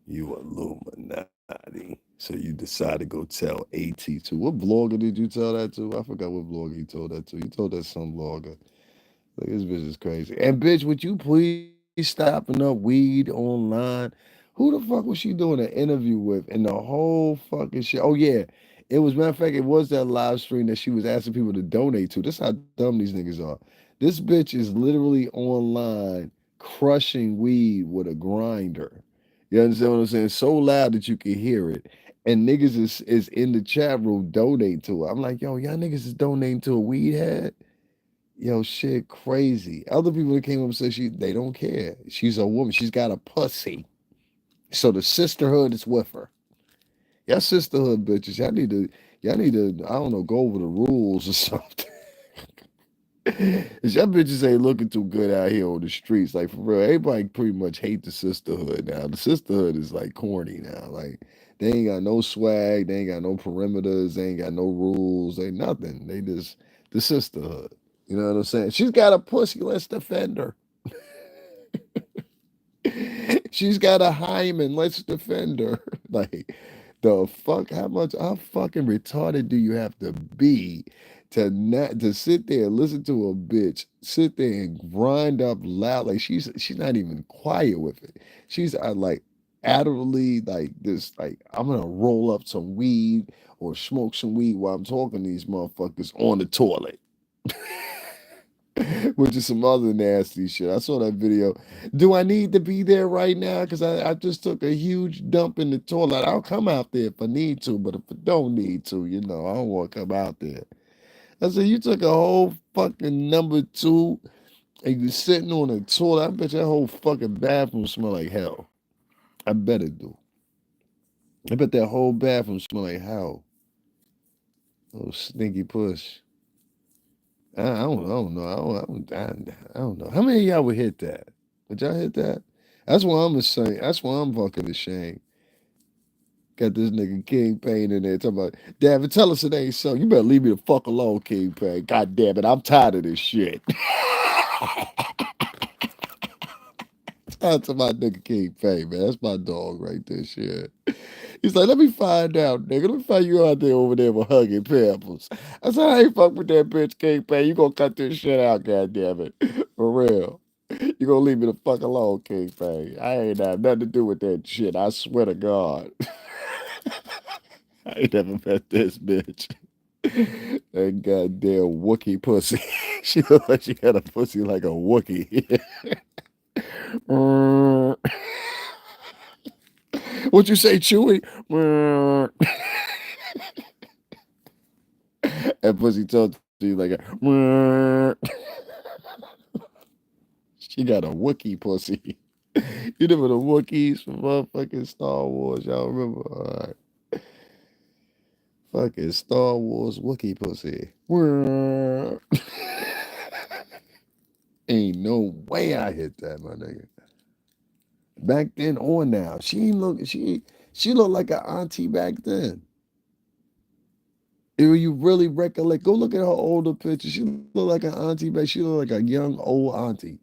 You Illuminati. So you decide to go tell AT2. What blogger did you tell that to? I forgot what blogger you told that to. You told that some blogger. Like, this bitch is crazy. And bitch, would you please stop up weed online? Who the fuck was she doing an interview with and the whole fucking shit? Oh yeah. It was matter of fact, it was that live stream that she was asking people to donate to. This how dumb these niggas are. This bitch is literally online crushing weed with a grinder. You understand what I'm saying? So loud that you can hear it. And niggas is in the chat room donating to her. I'm like, yo, y'all niggas is donating to a weed head? Yo, shit, crazy. Other people that came up and said they don't care. She's a woman. She's got a pussy. So the sisterhood is with her. Y'all sisterhood bitches. Y'all need to, I don't know, go over the rules or something. 'Cause y'all bitches ain't looking too good out here on the streets. Like for real, everybody pretty much hate the sisterhood now. The sisterhood is like corny now. Like they ain't got no swag, they ain't got no perimeters, they ain't got no rules, they nothing. They just the sisterhood. You know what I'm saying? She's got a pussy. Let's defend her. She's got a hymen. Let's defend her. Like the fuck? How fucking retarded do you have to be to sit there and listen to a bitch sit there and grind up loud? Like she's not even quiet with it. She's like adamantly like this. Like I'm gonna roll up some weed or smoke some weed while I'm talking to these motherfuckers on the toilet. which is some other nasty shit. I saw that video. Do I need to be there right now? Because I just took a huge dump in the toilet. I'll come out there if I need to, but if I don't need to, I don't want to come out there. I said, you took a whole fucking number two and you sitting on a toilet. I bet that whole fucking bathroom smell like hell. I bet it do. I bet that whole bathroom smell like hell. Oh, stinky puss. I don't know. I don't know. How many of y'all would hit that? Would y'all hit that? That's why I'm ashamed. That's why I'm fucking ashamed. Got this nigga King Payne in there talking about, Davin, tell us it ain't so. You better leave me the fuck alone, King Payne. God damn it, I'm tired of this shit. Shout out to my nigga King Payne, man. That's my dog right there, shit. He's like, let me find out, nigga. Let me find you out there over there with Huggy Pampers. I said, I ain't fuck with that bitch, King Payne. You gonna cut this shit out, goddammit. For real. You gonna leave me the fuck alone, King Payne. I ain't have nothing to do with that shit. I swear to God. I ain't never met this bitch. That goddamn Wookie pussy. She look like she had a pussy like a Wookie. What you say, Chewy? That pussy talk to you like a. She got a Wookie pussy. You remember the Wookiees from motherfucking Star Wars? Y'all remember? All right. Fucking Star Wars Wookie pussy. Ain't no way I hit that, my nigga. Back then or now, she looked like an auntie back then. If you really recollect, go look at her older pictures. She looked like an auntie back. She looked like a young old auntie.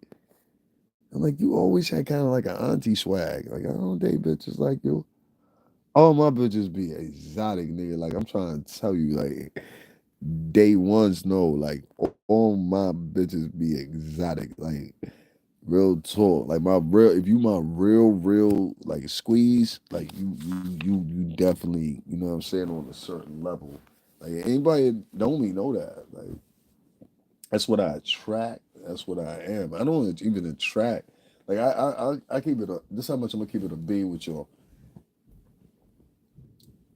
I'm like, you always had kind of like an auntie swag. Like, I don't date bitches like you. All my bitches be exotic, nigga. Like, I'm trying to tell you, like, day ones know, like, all my bitches be exotic. Like, real talk. Like, if you my real, like, squeeze, like, you definitely, you know what I'm saying, on a certain level. Like, anybody that know me know that. Like, that's what I attract. That's what I am. I don't even attract. Like I keep it. This is how much I'm gonna keep it a bean with y'all.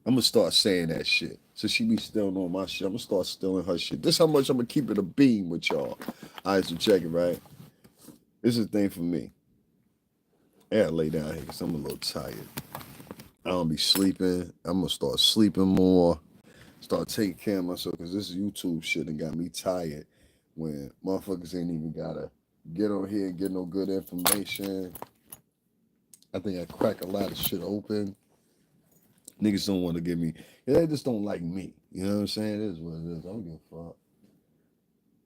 I'm gonna start saying that shit. So she be stealing on my shit. I'm gonna start stealing her shit. This is how much I'm gonna keep it a bean with y'all. All right, so check it, right? This is the thing for me. I gotta lay down here because I'm a little tired. I don't be sleeping. I'm gonna start sleeping more. Start taking care of myself because this YouTube shit and got me tired when motherfuckers ain't even gotta get on here and get no good information. I think I crack a lot of shit open. Niggas don't want to give me. Yeah, they just don't like me. You know what I'm saying? It is what it is. I don't give a fuck.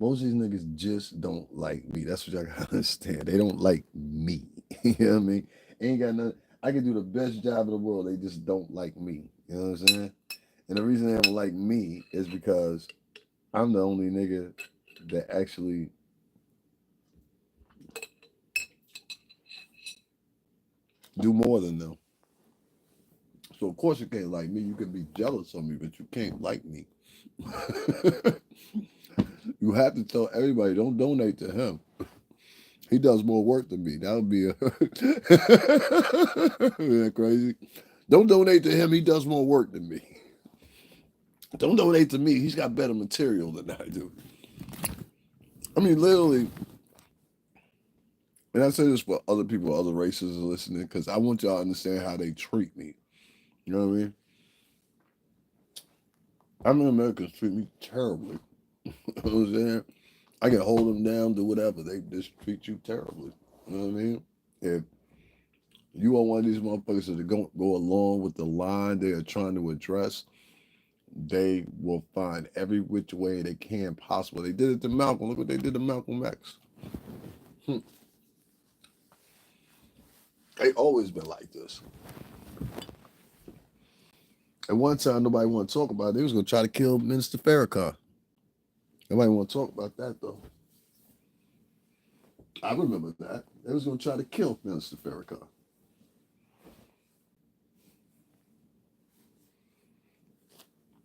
Most of these niggas just don't like me. That's what y'all gotta understand. They don't like me. You know what I mean? Ain't got nothing. I can do the best job in the world. They just don't like me. You know what I'm saying? And the reason they don't like me is because I'm the only nigga that actually do more than them. So of course you can't like me. You can be jealous of me, but you can't like me. You have to tell everybody, don't donate to him. He does more work than me. That would be isn't that crazy? Don't donate to him. He does more work than me. Don't donate to me. He's got better material than I do. I mean, literally, and I say this for other people, other races are listening, because I want y'all to understand how they treat me. You know what I mean? I mean, Americans treat me terribly. You know what I'm saying? I can hold them down, do whatever. They just treat you terribly. You know what I mean? If you are one of these motherfuckers that go along with the line they are trying to address, they will find every which way they can possible. They did it to Malcolm. Look what they did to Malcolm X. They always been like this. At one time, nobody want to talk about it. They was going to try to kill Minister Farrakhan. Nobody want to talk about that, though. I remember that. They was going to try to kill Minister Farrakhan.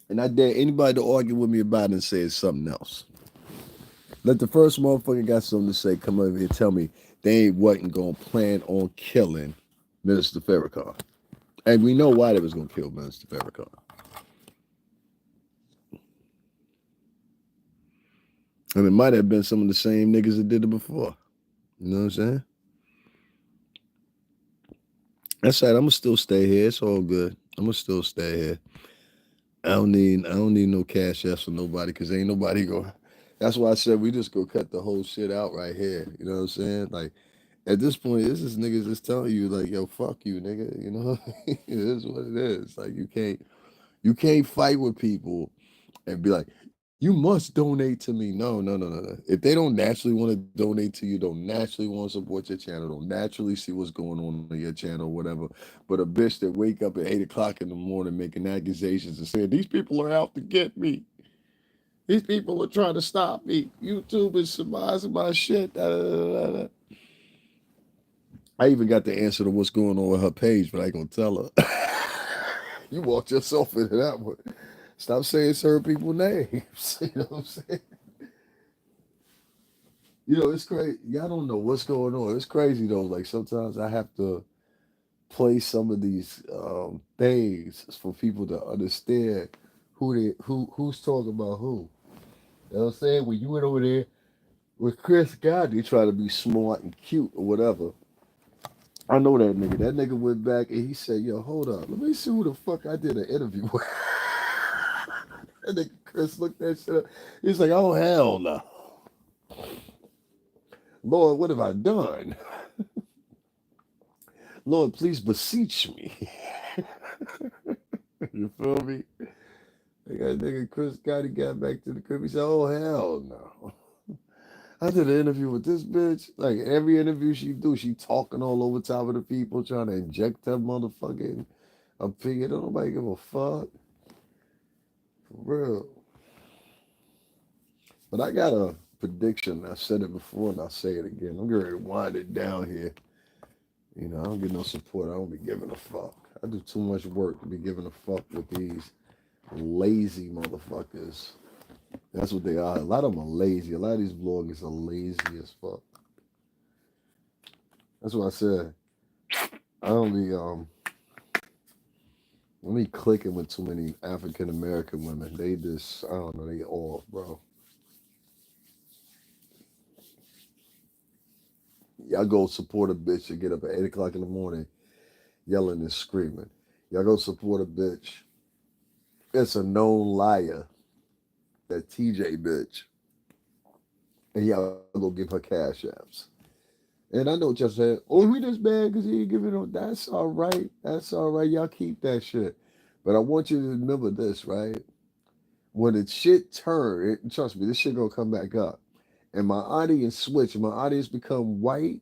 And I dare anybody to argue with me about it and say it's something else. Let the first motherfucker got something to say come over here and tell me they wasn't gonna plan on killing Minister Farrakhan. And we know why they was gonna kill Minister Farrakhan. And it might have been some of the same niggas that did it before. You know what I'm saying? That's right. I'm gonna still stay here. It's all good. I'm gonna still stay here. I don't need no Cashapps for nobody because ain't nobody going. That's why I said we just go cut the whole shit out right here. You know what I'm saying? Like at this point, this is niggas just telling you like, yo, fuck you, nigga. You know, it is what it is. Like you can't fight with people and be like, you must donate to me. No, no, no, no, no. If they don't naturally want to donate to you, don't naturally want to support your channel, don't naturally see what's going on your channel, whatever. But a bitch that wake up at 8 o'clock in the morning making accusations and saying these people are out to get me. These people are trying to stop me. YouTube is surmising my shit. Da, da, da, da. I even got the answer to what's going on with her page, but I ain't gonna tell her. You walked yourself into that one. Stop saying certain people's names. You know what I'm saying? It's crazy. Y'all don't know what's going on. It's crazy though. Like sometimes I have to play some of these things for people to understand who's talking about who. You know what I'm saying? When you went over there with Chris God, they try to be smart and cute or whatever. I know that nigga. That nigga went back and he said, yo, hold up. Let me see who the fuck I did an interview with. That nigga Chris looked that shit up. He's like, oh, hell no. Lord, what have I done? Lord, please beseech me. You feel me? That nigga Chris Gotti got back to the crib. He said, oh, hell no. I did an interview with this bitch. Like every interview she do, she talking all over top of the people, trying to inject that motherfucking opinion. Don't nobody give a fuck. For real. But I got a prediction. I said it before and I'll say it again. I'm going to wind it down here. I don't get no support. I don't be giving a fuck. I do too much work to be giving a fuck with these lazy motherfuckers. That's what they are. A lot of them are lazy. A lot of these bloggers are lazy as fuck. That's what I said. I don't be clicking with too many African American women. They just, I don't know, they off, bro. Y'all go support a bitch that get up at 8 o'clock in the morning yelling and screaming. Y'all go support a bitch. It's a known liar. That TJ bitch. And y'all go give her Cashapps. And I know what y'all saying. Oh, we just bad because he ain't giving no. That's all right. That's all right. Y'all keep that shit. But I want you to remember this, right? When the shit turn, trust me, this shit gonna come back up. And my audience switch, my audience become white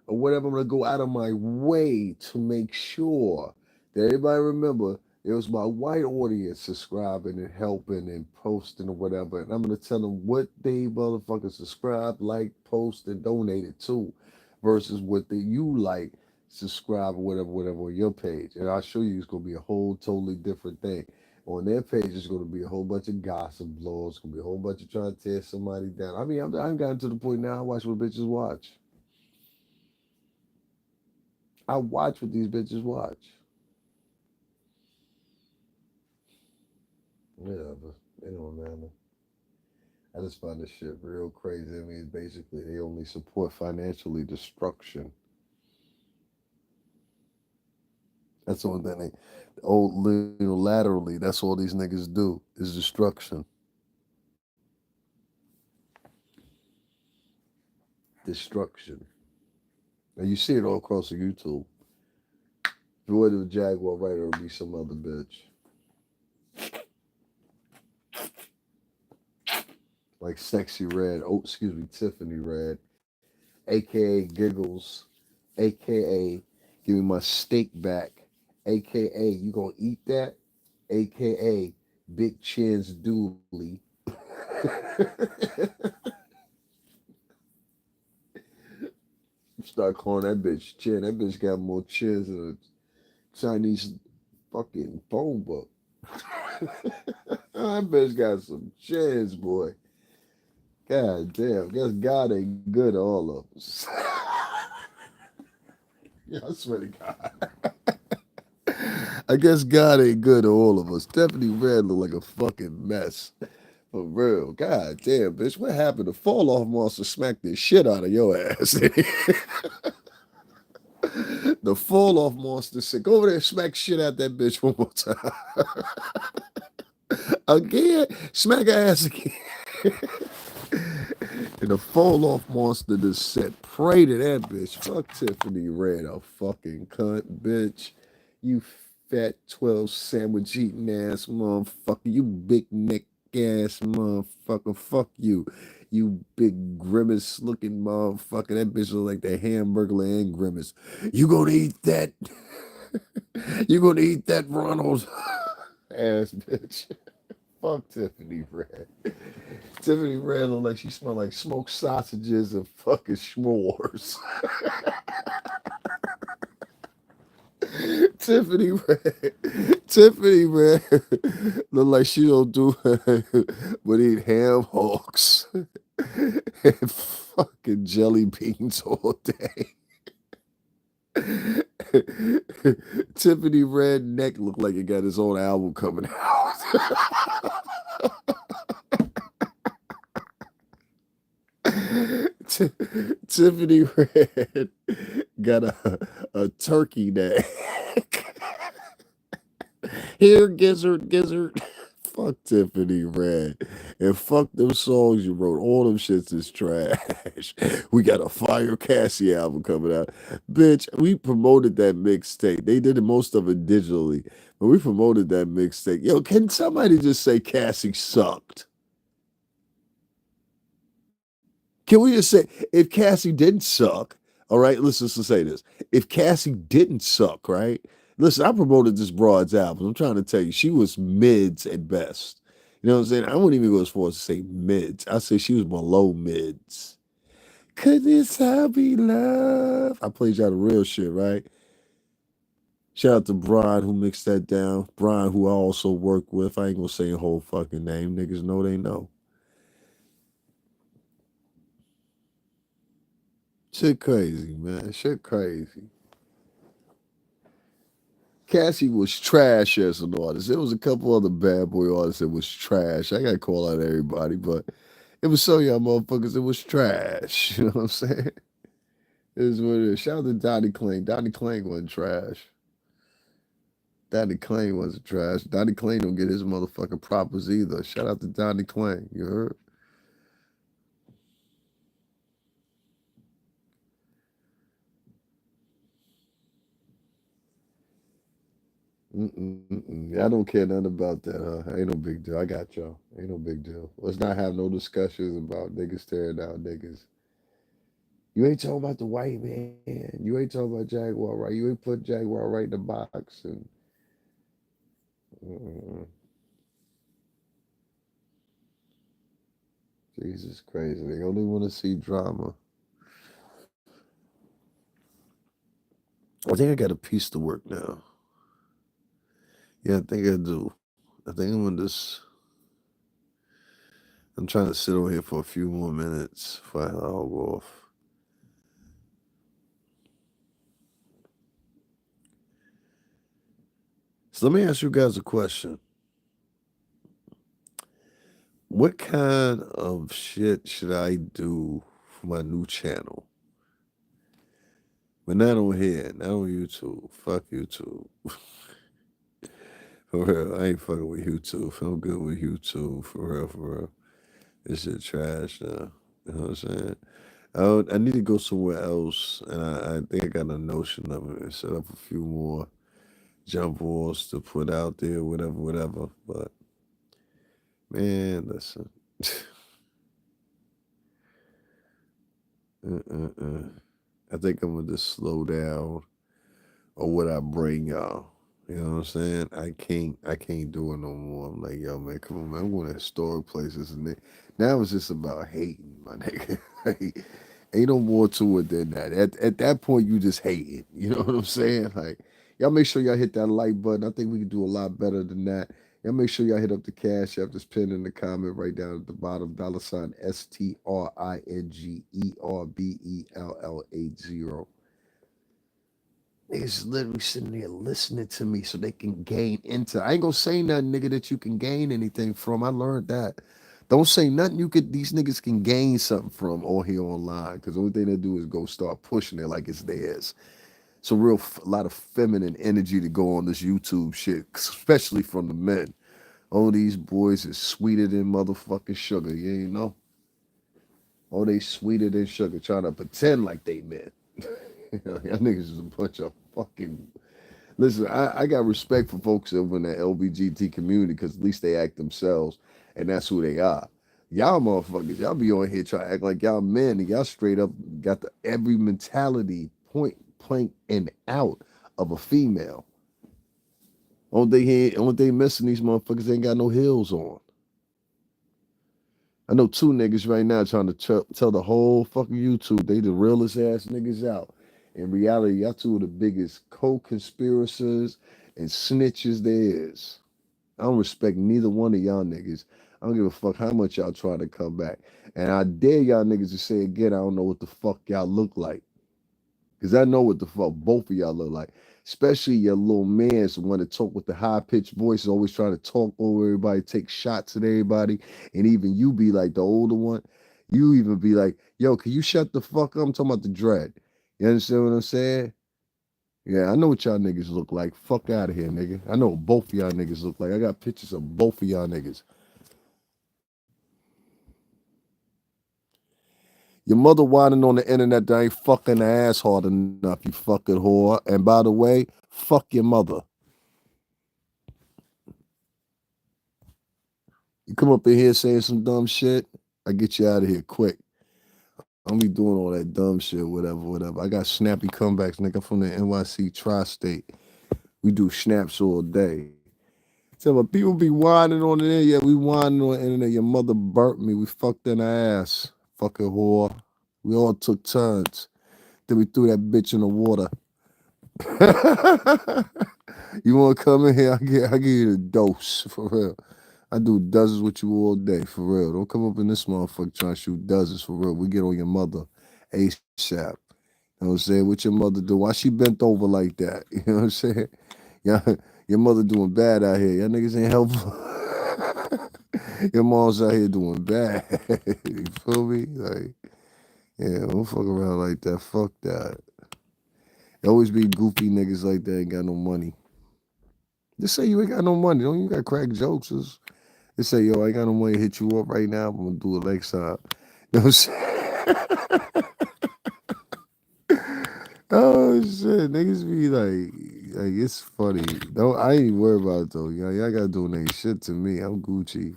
or whatever, I'm gonna go out of my way to make sure that everybody remember it was my white audience subscribing and helping and posting or whatever. And I'm gonna tell them what they motherfuckers subscribe, like, post, and donated to versus what you like, subscribe or whatever on your page. And I'll show you it's gonna be a whole totally different thing. On their page, it's going to be a whole bunch of gossip blogs. It's going to be a whole bunch of trying to tear somebody down. I mean, I've gotten to the point now I watch what bitches watch. I watch what these bitches watch. Whatever. It don't matter. I just find this shit real crazy. I mean, basically, they only support financially destruction. That's the only thing laterally, that's all these niggas do is destruction. Destruction. And you see it all across the YouTube. If it wasn't a Jaguar Wright, it would be some other bitch. Like Sexy Red, Tiffany Red, aka Giggles, aka Give Me My Steak Back, aka You Gonna Eat That, aka Big Chin's Dooley. Start calling that bitch Chin. That bitch got more chins than a Chinese fucking phone book. That bitch got some chins, boy. God damn. Guess God ain't good to all of us. Yeah, I swear to God. I guess God ain't good to all of us. Stephanie Red look like a fucking mess. For real. God damn, bitch. What happened? The fall off monster smacked the shit out of your ass. The fall off monster said, go over there and smack shit out that bitch one more time. Again, smack her ass again. And the fall off monster just said, pray to that bitch. Fuck Tiffany Red, a fucking cunt, bitch. You fat 12 sandwich eating ass motherfucker. You big neck ass motherfucker. Fuck you. You big grimace looking motherfucker. That bitch look like the hamburger and grimace. You gonna eat that? You gonna eat that Ronald ass bitch? Fuck Tiffany Red. Tiffany Red look like she smell like smoked sausages and fucking s'mores. Tiffany Red. Tiffany Red look like she don't do but eat ham hocks and fucking jelly beans all day. Tiffany Red neck look like it got his own album coming out. Tiffany Red got a turkey neck. Here, gizzard, gizzard. Fuck Tiffany Red. And fuck them songs you wrote. All them shits is trash. We got a Fire Cassie album coming out. Bitch, we promoted that mixtape. They did most of it digitally. But we promoted that mixtape. Yo, can somebody just say Cassie sucked? Can we just say if Cassie didn't suck, all right, let's say this. If Cassie didn't suck, right? Listen, I promoted this broad's album. I'm trying to tell you, she was mids at best. You know what I'm saying? I wouldn't even go as far as to say mids. I say she was below mids. Could this all be love? I played y'all the real shit, right? Shout out to Brian who mixed that down. Brian, who I also work with. I ain't gonna say a whole fucking name. Niggas know they know. Shit crazy, man. Shit crazy. Cassie was trash as an artist. There was a couple other bad boy artists that was trash. I gotta call out everybody, but it was some y'all motherfuckers that was trash. You know what I'm saying? It is what it is. Shout out to Donnie Kling. Donnie Kling wasn't trash. Donnie Kling wasn't trash. Donnie Kling don't get his motherfucking propers either. Shout out to Donnie Kling. You heard? Yeah, I don't care nothing about that. Ain't no big deal. I got y'all. Ain't no big deal. Let's not have no discussions about niggas tearing down niggas. You ain't talking about the white man. You ain't talking about Jaguar, right? You ain't put Jaguar right in the box. And uh, Jesus crazy. They only want to see drama. I think I got a piece to work now. Yeah, I think I do. I think I'm gonna just. I'm trying to sit over here for a few more minutes before I log off. So let me ask you guys a question. What kind of shit should I do for my new channel? But not on here, not on YouTube. Fuck YouTube. For real, I ain't fucking with YouTube. I'm good with YouTube. For real, for real. This shit trash now. You know what I'm saying? I need to go somewhere else, and I think I got a notion of it and set up a few more jump balls to put out there, whatever, whatever. But man, listen. uh. I think I'm gonna just slow down or what I bring y'all. You know what I'm saying? I can't do it no more. I'm like, yo, man, come on, man. I'm going to historic places and now it's just about hating, my nigga. Like, ain't no more to it than that. At that point, you just hate it. You know what I'm saying? Like, y'all make sure y'all hit that like button. I think we can do a lot better than that. Y'all make sure y'all hit up the cash app. Just pin in the comment right down at the bottom. $ STRINGERBELL80. Niggas literally sitting there listening to me so they can gain into. I ain't gonna say nothing, nigga, that you can gain anything from. I learned that. Don't say nothing you could these niggas can gain something from all here online. Cause the only thing they do is go start pushing it like it's theirs. It's a lot of feminine energy to go on this YouTube shit, especially from the men. Oh, these boys is sweeter than motherfucking sugar. You ain't know? Oh, they sweeter than sugar, trying to pretend like they men. Y'all niggas is a bunch of fucking. Listen, I got respect for folks over in the LBGT community because at least they act themselves, and that's who they are. Y'all motherfuckers, y'all be on here trying to act like y'all men, and y'all straight up got the every mentality point, plank, and out of a female. Only they missing these motherfuckers ain't got no heels on. I know two niggas right now trying to tell the whole fucking YouTube they the realest ass niggas out. In reality, y'all two of the biggest co-conspirators and snitches there is. I don't respect neither one of y'all niggas. I don't give a fuck how much y'all try to come back. And I dare y'all niggas to say again, I don't know what the fuck y'all look like. Because I know what the fuck both of y'all look like. Especially your little man's the one to talk with the high pitched voice, always trying to talk over everybody, take shots at everybody. And even you be like the older one. You even be like, yo, can you shut the fuck up? I'm talking about the dread. You understand what I'm saying? Yeah, I know what y'all niggas look like. Fuck out of here, nigga. I know what both of y'all niggas look like. I got pictures of both of y'all niggas. Your mother whining on the internet that ain't fucking the ass hard enough, you fucking whore. And by the way, fuck your mother. You come up in here saying some dumb shit, I get you out of here quick. I don't be doing all that dumb shit, whatever. I got snappy comebacks, nigga. I'm from the NYC tri-state. We do snaps all day. So but people be whining on the internet. Yeah, we whining on the internet. Your mother burnt me. We fucked in her ass. Fucking whore. We all took turns. Then we threw that bitch in the water. You want to come in here? I give you the dose, for real. I do dozens with you all day, for real. Don't come up in this motherfucker trying to shoot dozens, for real. We get on your mother ASAP. You know what I'm saying? What your mother do? Why she bent over like that? You know what I'm saying? Yeah, your mother doing bad out here. Y'all niggas ain't helpful. Your mom's out here doing bad. You feel me? Like, yeah, don't fuck around like that. Fuck that. There always be goofy niggas like that ain't got no money. Just say you ain't got no money. Don't you got crack jokes? Just say, yo, I ain't got no money to hit you up right now. I'm gonna do it next time. You know what I'm saying? Oh shit, niggas be like it's funny. Don't I ain't worried about it though. Y'all gotta donate shit to me. I'm Gucci.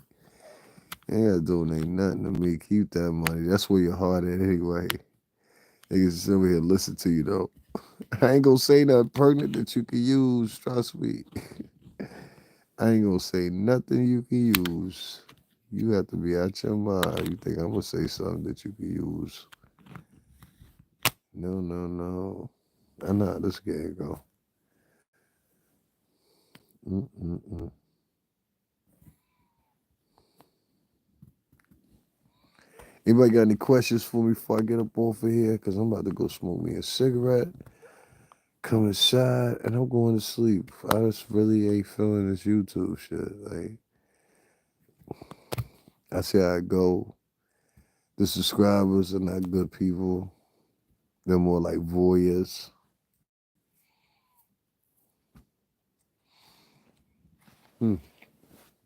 You ain't gotta donate nothing to me. Keep that money. That's where your heart at anyway. Niggas over here listen to you though. I ain't gonna say nothing pertinent that you can use. Trust me. I ain't gonna say nothing you can use. You have to be out your mind. You think I'm gonna say something that you can use? No. I know this game go. Mm-mm-mm. Anybody got any questions for me before I get up off of here? Cause I'm about to go smoke me a cigarette, come inside, and I'm going to sleep. I just really ain't feeling this YouTube shit. Like I see how I go. The subscribers are not good people. They're more like voyeurs. Hmm.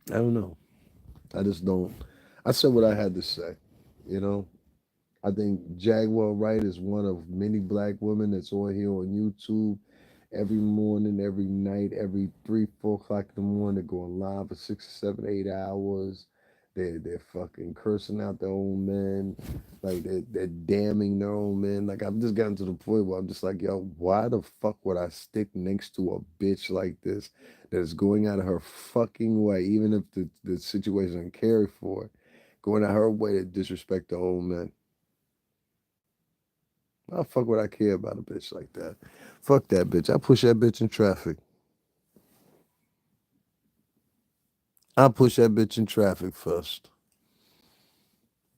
I don't know. I just don't. I said what I had to say. You know, I think Jaguar Wright is one of many black women that's on here on YouTube every morning, every night, every 3, 4 o'clock in the morning. They're going live for 6, 7, 8 hours. They're fucking cursing out their own men, like they're damning their own men. Like I've just gotten to the point where I'm just like, yo, why the fuck would I stick next to a bitch like this that's going out of her fucking way, even if the situation doesn't carry for it, going out her way to disrespect the old men. Why the fuck would I care about a bitch like that? Fuck that bitch. I push that bitch in traffic. I push that bitch in traffic first.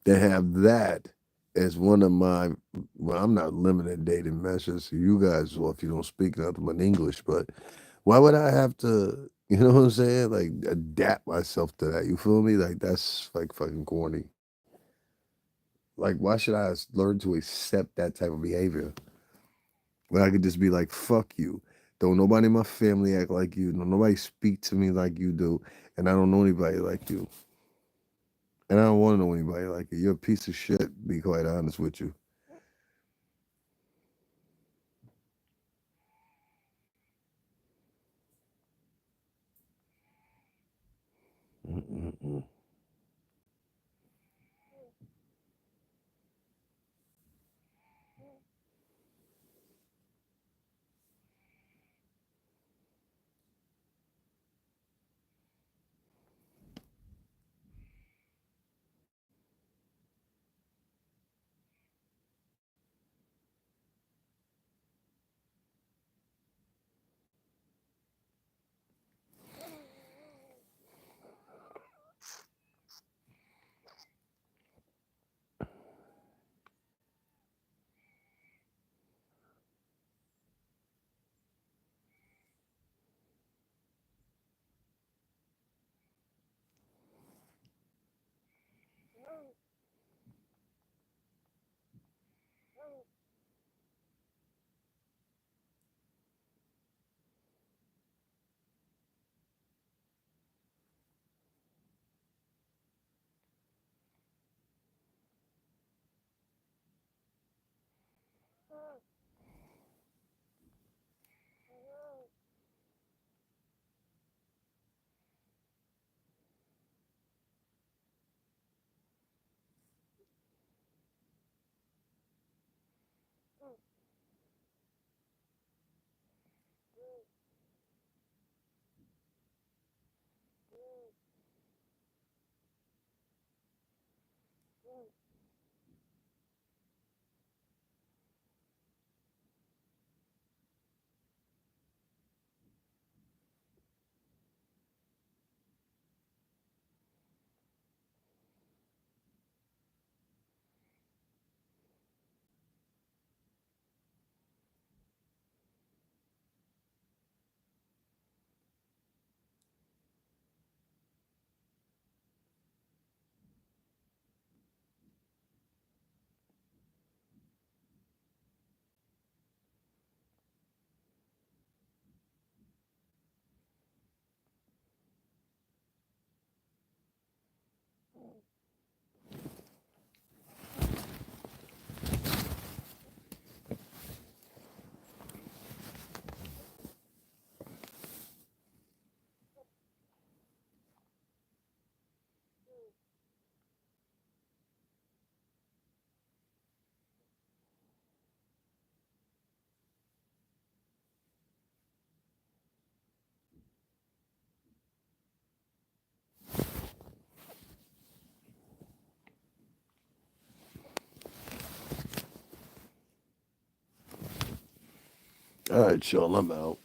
They have that as one of my, well, I'm not limited dating measures. You guys, well, if you don't speak nothing but English, but why would I have to, you know what I'm saying? Like adapt myself to that. You feel me? Like that's like fucking corny. Like why should I learn to accept that type of behavior when I could just be like, fuck you. Don't nobody in my family act like you. Don't nobody speak to me like you do. And I don't know anybody like you. And I don't want to know anybody like you. You're a piece of shit, to be quite honest with you. Mm-mm-mm. All right, y'all, I'm out.